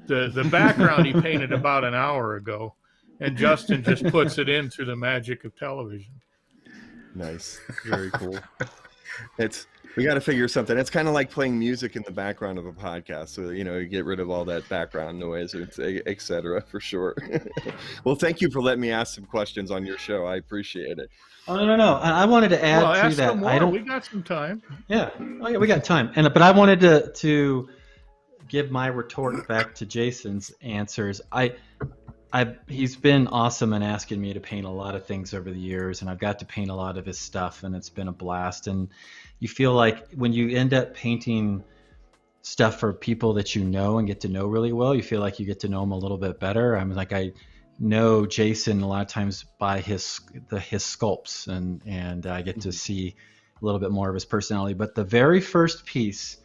The background he painted about an hour ago, and Justin just puts it in through the magic of television. Nice. Very cool. We got to figure something. It's kind of like playing music in the background of a podcast. So, you get rid of all that background noise, et cetera, for sure. Well, thank you for letting me ask some questions on your show. I appreciate it. Oh, no. I wanted to add to that. We got some time. Yeah. Oh, yeah, we got time. But I wanted to give my retort back to Jason's answers. He's been awesome in asking me to paint a lot of things over the years, and I've got to paint a lot of his stuff, and it's been a blast. And you feel like when you end up painting stuff for people that you know and get to know really well, you feel like you get to know them a little bit better. I know Jason a lot of times by his sculpts, and I get to see a little bit more of his personality. But the very first piece,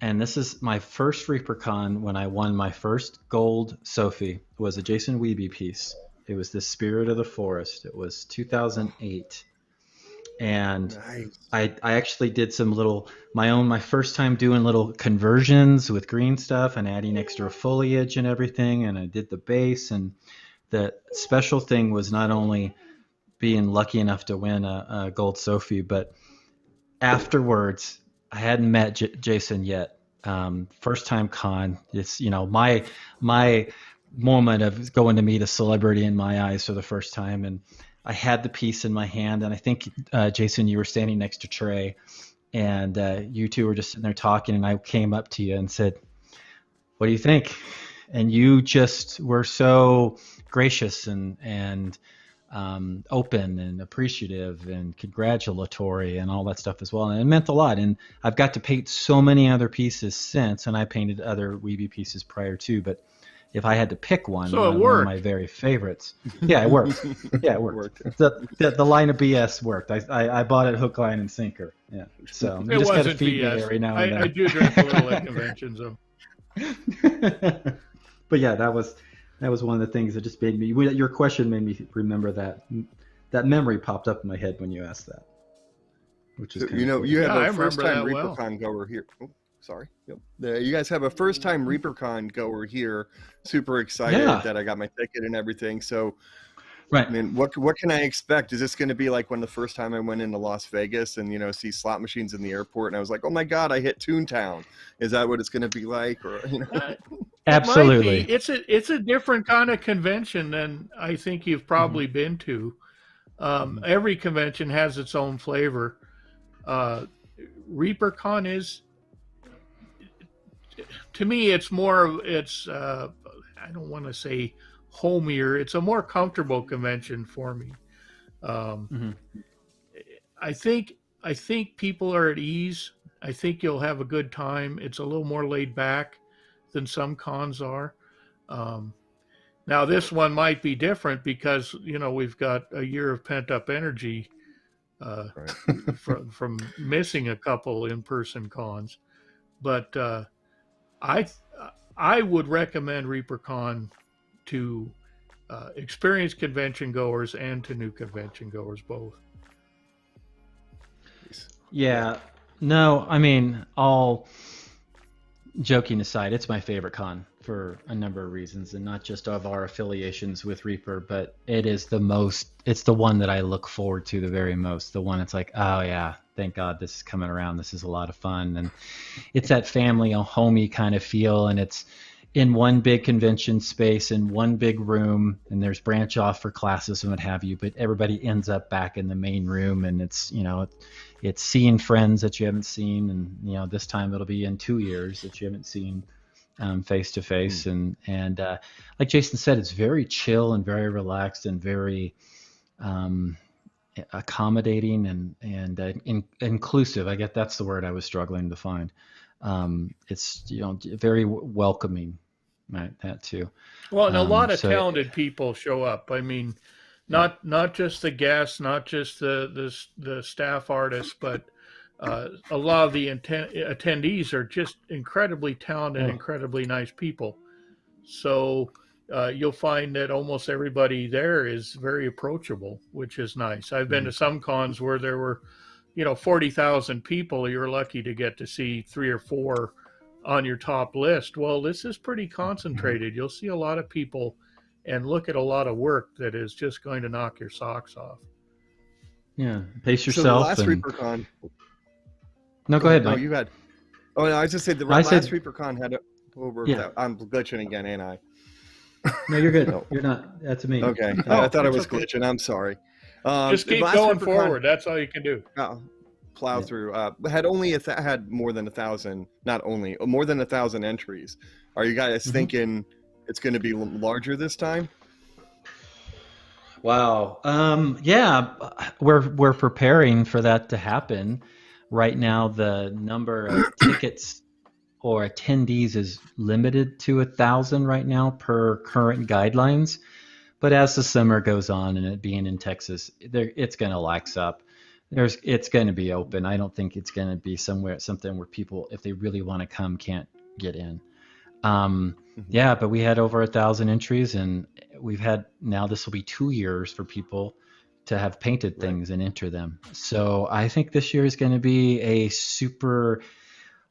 and this is my first ReaperCon when I won my first gold Sophie, was a Jason Wiebe piece. It was The Spirit of the Forest. It was 2008. And nice. I actually did some my first time doing little conversions with green stuff and adding extra foliage and everything. And I did the base. And the special thing was not only being lucky enough to win a gold Sophie, but afterwards, I hadn't met Jason yet. First time con. It's my moment of going to meet a celebrity in my eyes for the first time, and I had the piece in my hand, and I think Jason, you were standing next to Trey, and you two were just sitting there talking, and I came up to you and said, "What do you think?" And you just were so gracious and open and appreciative and congratulatory and all that stuff as well. And it meant a lot. And I've got to paint so many other pieces since, and I painted other Wiebe pieces prior too, but if I had to pick one, one of my very favorites. Yeah, it worked. Yeah, it worked. The line of BS worked. I bought it hook, line, and sinker. Yeah. So you just got to feed BS. Me every now and then. I do drink a little at conventions though. But yeah, that was one of the things that just made me. Your question made me remember that memory popped up in my head when you asked that. Which is cool. You have a first-time ReaperCon goer here. Oh, sorry. Yep. You guys have a first-time ReaperCon goer here. Super excited that I got my ticket and everything. So, right. I mean, what can I expect? Is this going to be like when the first time I went into Las Vegas and see slot machines in the airport and I was like, oh my God, I hit Toontown. Is that what it's going to be like? Or Absolutely. It's a different kind of convention than I think you've probably been to. Every convention has its own flavor. ReaperCon is, to me, it's I don't want to say homier. It's a more comfortable convention for me. I think people are at ease. I think you'll have a good time. It's a little more laid back than some cons are. Now this one might be different because we've got a year of pent up energy from missing a couple in-person cons, but I would recommend ReaperCon to experienced convention goers and to new convention goers both. Yeah, no, I mean, all joking aside, it's my favorite con for a number of reasons, and not just of our affiliations with Reaper, but it's the one that I look forward to the very most. The one it's like, oh yeah, thank God this is coming around. This is a lot of fun. And it's that family, homey kind of feel, and it's in one big convention space, in one big room, and there's branch off for classes and what have you, but everybody ends up back in the main room, and it's seeing friends that you haven't seen, and this time it'll be in 2 years that you haven't seen face to face. And like Jason said, it's very chill and very relaxed and very accommodating and inclusive. I guess that's the word I was struggling to find. It's very welcoming, right? That too. Well, and a lot of talented people show up. I mean, not just the guests, not just the staff artists, but a lot of the attendees are just incredibly talented, incredibly nice people. So you'll find that almost everybody there is very approachable, which is nice. I've been to some cons where there were 40,000 people. You're lucky to get to see 3 or 4 on your top list. Well, this is pretty concentrated. You'll see a lot of people and look at a lot of work that is just going to knock your socks off. Yeah, pace yourself. So the last ReaperCon. No, go ahead, Mike. No, you had. Oh, no, I was just saying the last ReaperCon had over. Yeah. I'm glitching again, ain't I? No, you're good. No. You're not. That's me. Okay. I thought I was glitching. I'm sorry. Just keep going forward. That's all you can do. Plow through. Had only had more than 1,000. Not only more than 1,000 entries. Are you guys thinking it's going to be larger this time? Wow. Yeah, we're preparing for that to happen. Right now, the number of tickets or attendees is limited to 1,000 right now per current guidelines. But as the summer goes on and it being in Texas, it's going to lax up. It's going to be open. I don't think it's going to be something where people, if they really want to come, can't get in. Yeah, but we had over 1,000 entries, and we've had, now this will be 2 years for people to have painted things and enter them. So I think this year is going to be a super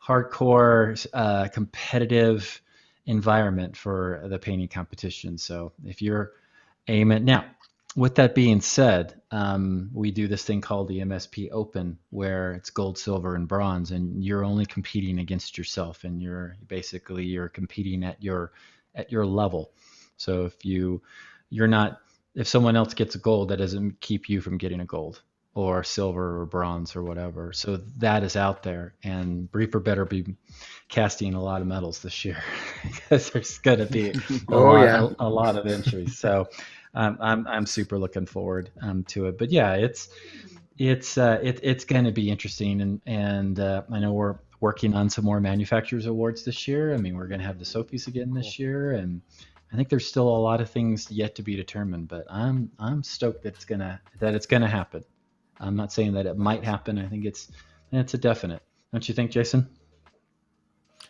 hardcore, competitive environment for the painting competition. So if you're aiming, now with that being said, we do this thing called the MSP Open, where it's gold, silver, and bronze, and you're only competing against yourself, and you're competing at your level. So if someone else gets a gold, that doesn't keep you from getting a gold or silver or bronze or whatever. So that is out there, and Reaper better be casting a lot of medals this year because there's going to be a lot of entries. So I'm super looking forward to it. But yeah, it's going to be interesting, and I know we're working on some more manufacturers awards this year. I mean, we're going to have the Sophies again this year, and I think there's still a lot of things yet to be determined. But I'm stoked that it's gonna happen. I'm not saying that it might happen. I think it's a definite. Don't you think, Jason?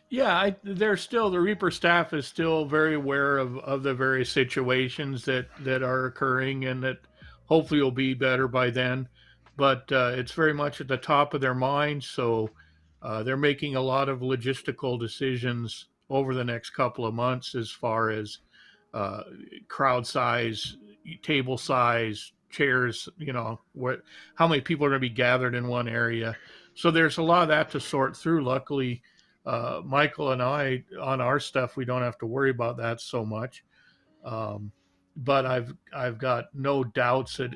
Yeah, the Reaper staff is still very aware of the various situations that are occurring, and that hopefully will be better by then. But it's very much at the top of their minds, so they're making a lot of logistical decisions over the next couple of months as far as crowd size, table size, chairs, how many people are going to be gathered in one area. So there's a lot of that to sort through. Luckily, Michael and I, on our stuff, we don't have to worry about that so much. But I've got no doubts that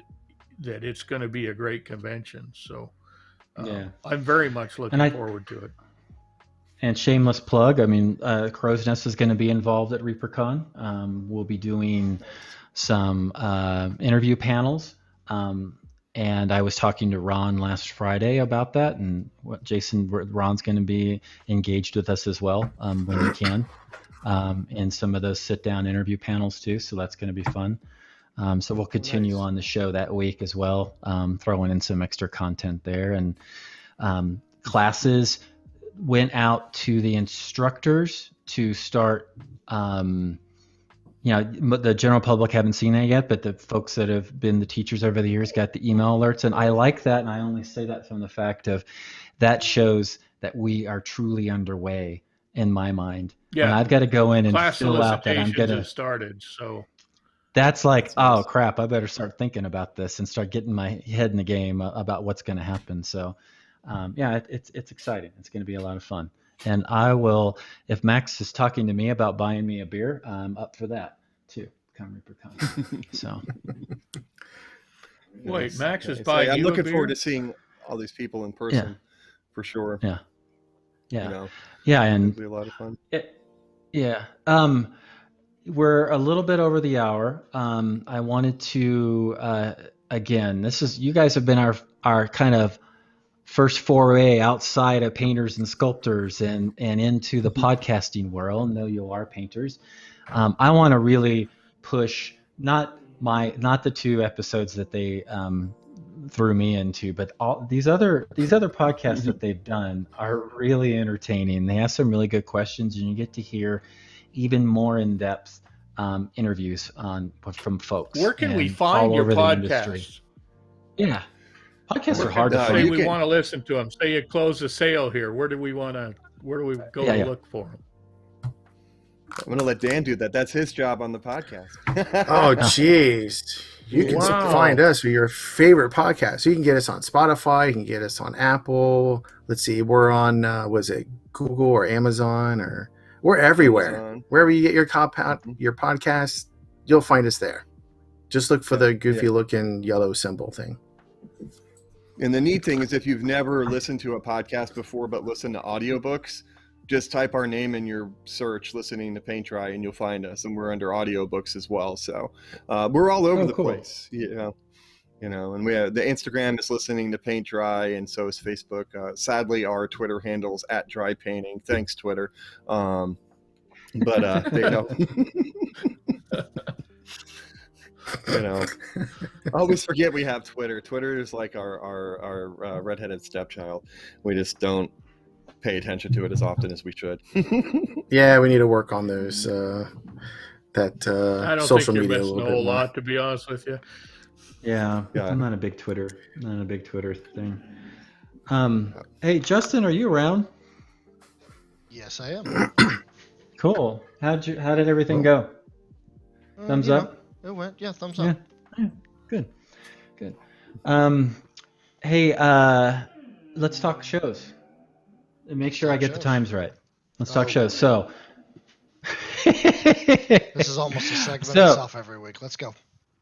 it's going to be a great convention. So I'm very much looking forward to it. And shameless plug, I mean, Crow's Nest is going to be involved at ReaperCon. We'll be doing some interview panels. And I was talking to Ron last Friday about that, and Ron's going to be engaged with us as well when he can in some of those sit-down interview panels too. So that's going to be fun. So we'll continue on the show that week as well, throwing in some extra content there. And classes went out to the instructors to start. The general public haven't seen that yet, but the folks that have been the teachers over the years got the email alerts. And I like that. And I only say that from the fact of that shows that we are truly underway in my mind. Yeah. And I've got to go in and fill out that I'm going to started. So that's like, oh crap, I better start thinking about this and start getting my head in the game about what's going to happen. So it's exciting. It's going to be a lot of fun. And I will, if Max is talking to me about buying me a beer, I'm up for that too. Come ReaperCon. So. Wait, Max is buying you a beer? I'm looking forward to seeing all these people in person for sure. Yeah. Yeah. And it'll be a lot of fun. We're a little bit over the hour. I wanted to, again, you guys have been our kind of first foray outside of painters and sculptors and into the podcasting world. Know you are painters. I want to really push not the 2 episodes that they threw me into, but all these other podcasts that they've done are really entertaining. They have some really good questions, and you get to hear even more in depth interviews from folks. Where can we find your podcasts? Yeah. Podcasts are hard to find. Say we want to listen to them. Say you close the sale here. Where do we go to look for them? I'm going to let Dan do that. That's his job on the podcast. Oh, jeez. You can find us with your favorite podcast. You can get us on Spotify. You can get us on Apple. Let's see. We're on, was it Google or Amazon? Or we're everywhere. Amazon. Wherever you get your podcast, you'll find us there. Just look for the goofy looking yellow symbol thing. And the neat thing is, if you've never listened to a podcast before but listened to audiobooks, just type our name in your search, listening to Paint Dry, and you'll find us. And we're under audiobooks as well. So we're all over the place, and we have the Instagram is listening to Paint Dry, and so is Facebook. Sadly, our Twitter handle's @drypainting. Thanks, Twitter. I always forget we have Twitter. Twitter is like our redheaded stepchild. We just don't pay attention to it as often as we should. Yeah, we need to work on those I don't social think media you're missing a whole lot, to be honest with you. Yeah, I'm not a big Twitter thing. Hey, Justin, are you around? Yes, I am. Cool. How did everything go? Thumbs up? It went, thumbs up. Yeah. Good. Hey, let's talk shows. Make sure I get the times right. Let's talk shows. So this is almost a segment itself every week. Let's go.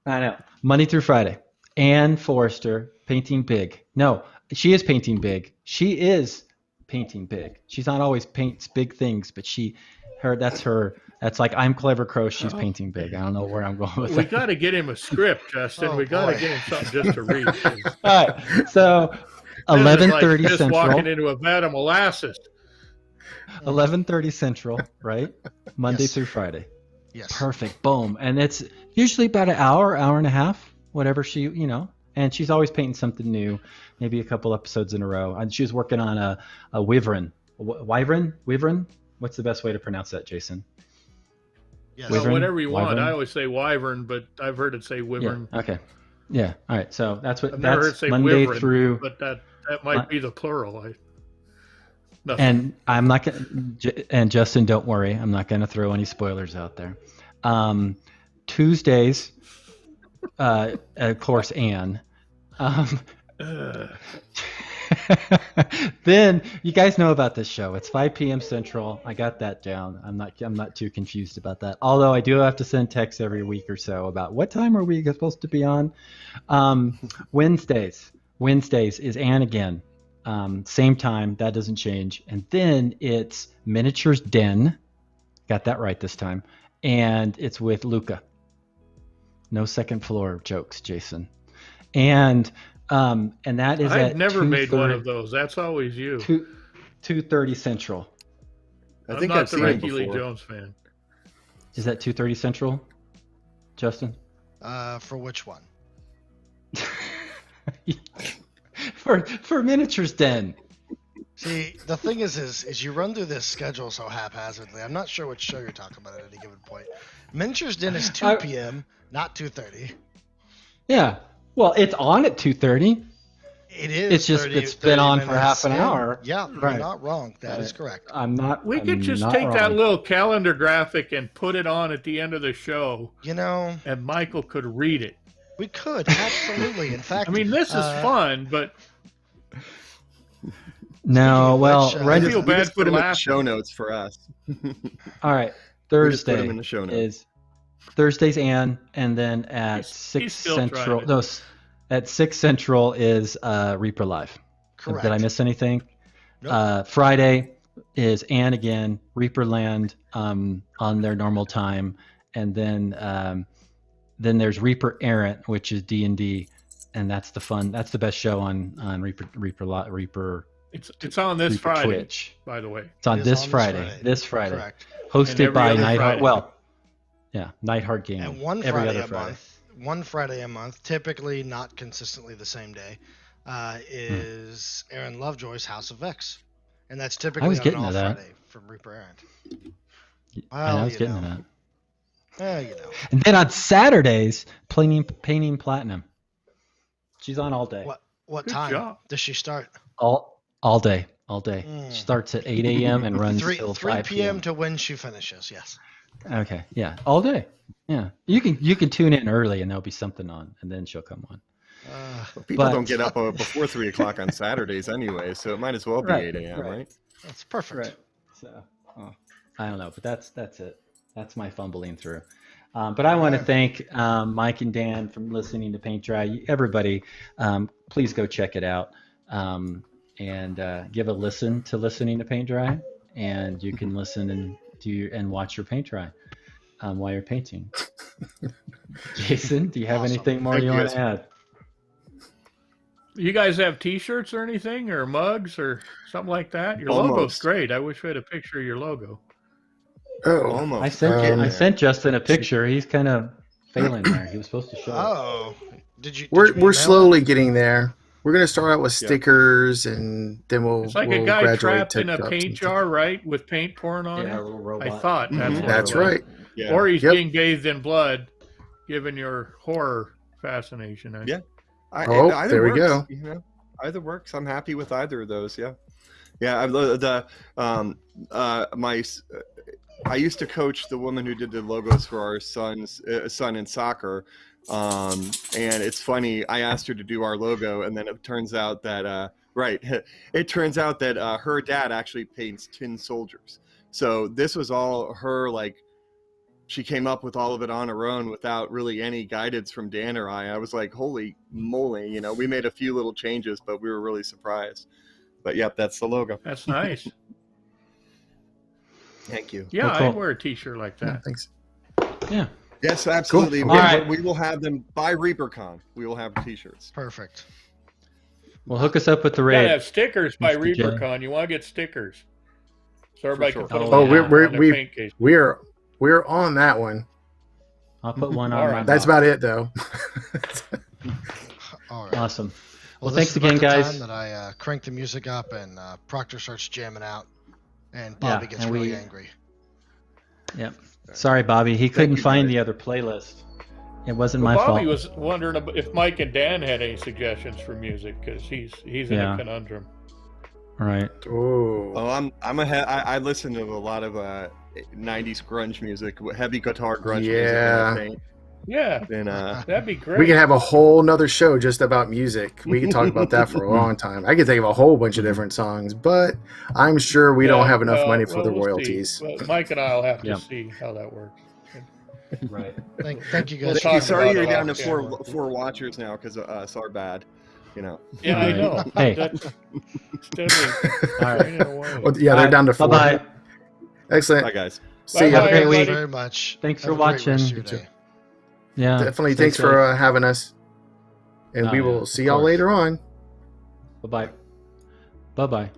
I know. Monday through Friday. Ann Forrester, painting big. No, she is painting big. She is painting big. She's not always paints big things, but that's like I'm Clever Crow. She's painting big. I don't know where I'm going with that. We got to get him a script, Justin. We got to get him something just to read. All right. So 11:30 just Central. Walking into a vat of molasses. 11:30 Central, right? Monday through Friday. Yes. Perfect. Boom. And it's usually about an hour and a half, whatever and she's always painting something new, maybe a couple episodes in a row. And she was working on a wyvern. Wyvern? What's the best way to pronounce that, Jason? Yes. Well, whatever you want. I always say wyvern, but I've heard it say wyvern. Yeah. Okay. Yeah. All right. So that's what. I've never heard it say Monday wyvern, through. But that might be the plural. And I'm not going to. And Justin, don't worry. I'm not going to throw any spoilers out there. Tuesdays, of course, Anne. Then you guys know about this show. It's 5 p.m. Central. I got that down. I'm not too confused about that. Although I do have to send texts every week or so about what time are we supposed to be on. Wednesdays is Ann again. Same time. That doesn't change. And then it's Miniatures Den. Got that right this time. And it's with Luca. No second floor jokes, Jason. And that is I've never made one of those. That's always you. 2:30 Central. I'm not the Ricky Lee Jones fan. Is that 2:30 Central, Justin? For which one? for Miniatures Den. See, the thing is you run through this schedule so haphazardly. I'm not sure what show you're talking about at any given point. Miniatures Den is 2 p.m., not 2:30. Yeah. Well, it's on at 2:30. It is. It's just it's been on for half an hour. Yeah, you're not wrong. That is correct. We could just take that little calendar graphic and put it on at the end of the show. And Michael could read it. We could, absolutely. In fact, this is fun, but no. Well, I feel bad for the show notes for us. All right, Thursday in the show notes. Is Thursday's Ann, and then at 6 Central. At 6 Central is Reaper Live. Correct. Did I miss anything? Nope. Friday is Ann again, Reaper Land on their normal time, and then there's Reaper Errant, which is D&D, and that's the best show on Reaper. It's on this Reaper Friday, Twitch. By the way. It's on this Friday. This Friday. Correct. Hosted by Nightheart. Well, yeah, Nightheart Gaming. And one Friday a month, typically not consistently the same day, is Aaron Lovejoy's House of X, and that's typically on an off Friday from Reaper Errant. I was getting to that. And then on Saturdays, painting Platinum. She's on all day. What time does she start? All day. She starts at 8 a.m. and runs till 5 p.m. to when she finishes. Yes. Okay. Yeah. All day. Yeah. You can tune in early and there'll be something on, and then she'll come on. People don't get up before 3 o'clock on Saturdays anyway, so it might as well be 8 a.m. Right? That's perfect. Right. So I don't know, but that's it. That's my fumbling through. But I want to thank Mike and Dan for listening to Paint Dry. Everybody, please go check it out and give a listen to listening to Paint Dry, and you can listen and watch your paint dry while you're painting. Jason, do you have anything more you want to add? You guys have T-shirts or anything, or mugs, or something like that? Your logo's great. I wish we had a picture of your logo. Oh, almost. I sent Justin a picture. He's kind of failing there. He was supposed to show. Oh, We're slowly getting there. We're gonna start out with stickers, and then we'll. It's like a guy trapped in a paint jar, right, with paint pouring on it. A little robot. I thought that's right. Yeah. Or he's being bathed in blood, given your horror fascination. Yeah. There we go. You know, either works. I'm happy with either of those. Yeah. I used to coach the woman who did the logos for our son in soccer, and it's funny. I asked her to do our logo, and then it turns out that her dad actually paints tin soldiers. So this was all her, like, she came up with all of it on her own without really any guidance from Dan or I. I was like, holy moly, you know, we made a few little changes, but we were really surprised. But yep, that's the logo. That's nice. Thank you. Yeah, cool. I'd wear a T-shirt like that. Yeah, thanks. Yeah. Yes, absolutely. Cool. All right. We will have them by ReaperCon. We will have T-shirts. Perfect. Well, hook us up with the raid. You gotta have stickers by ReaperCon. You want to get stickers, so everybody can put them on their paint case. We're on that one. I'll put one on. Right. That's about it, though. All right. Awesome. Well, thanks again, guys. Time that I crank the music up and Proctor starts jamming out, and Bobby gets really angry. Yep. Sorry, Bobby. He couldn't find the other playlist. It wasn't my fault. Bobby was wondering if Mike and Dan had any suggestions for music, because he's in a conundrum. Right. I listen to a lot of 90s grunge music, heavy guitar grunge music. Yeah, and that'd be great. We can have a whole nother show just about music. We can talk about that for a long time. I could think of a whole bunch of different songs, but I'm sure we don't have enough money for the royalties. Well, Mike and I will have to see how that works. Right. Thank you guys. Sorry you're down to four watchers now because SAR bad. You know. Yeah, I know. Hey. All right. Well, yeah, they're down to 4. Bye-bye. Excellent. Bye, guys. See you. Have a great week. Thank you very much. Thanks for watching. Yeah. Definitely. Thanks for having us. And we will see y'all later on. Bye-bye. Bye-bye.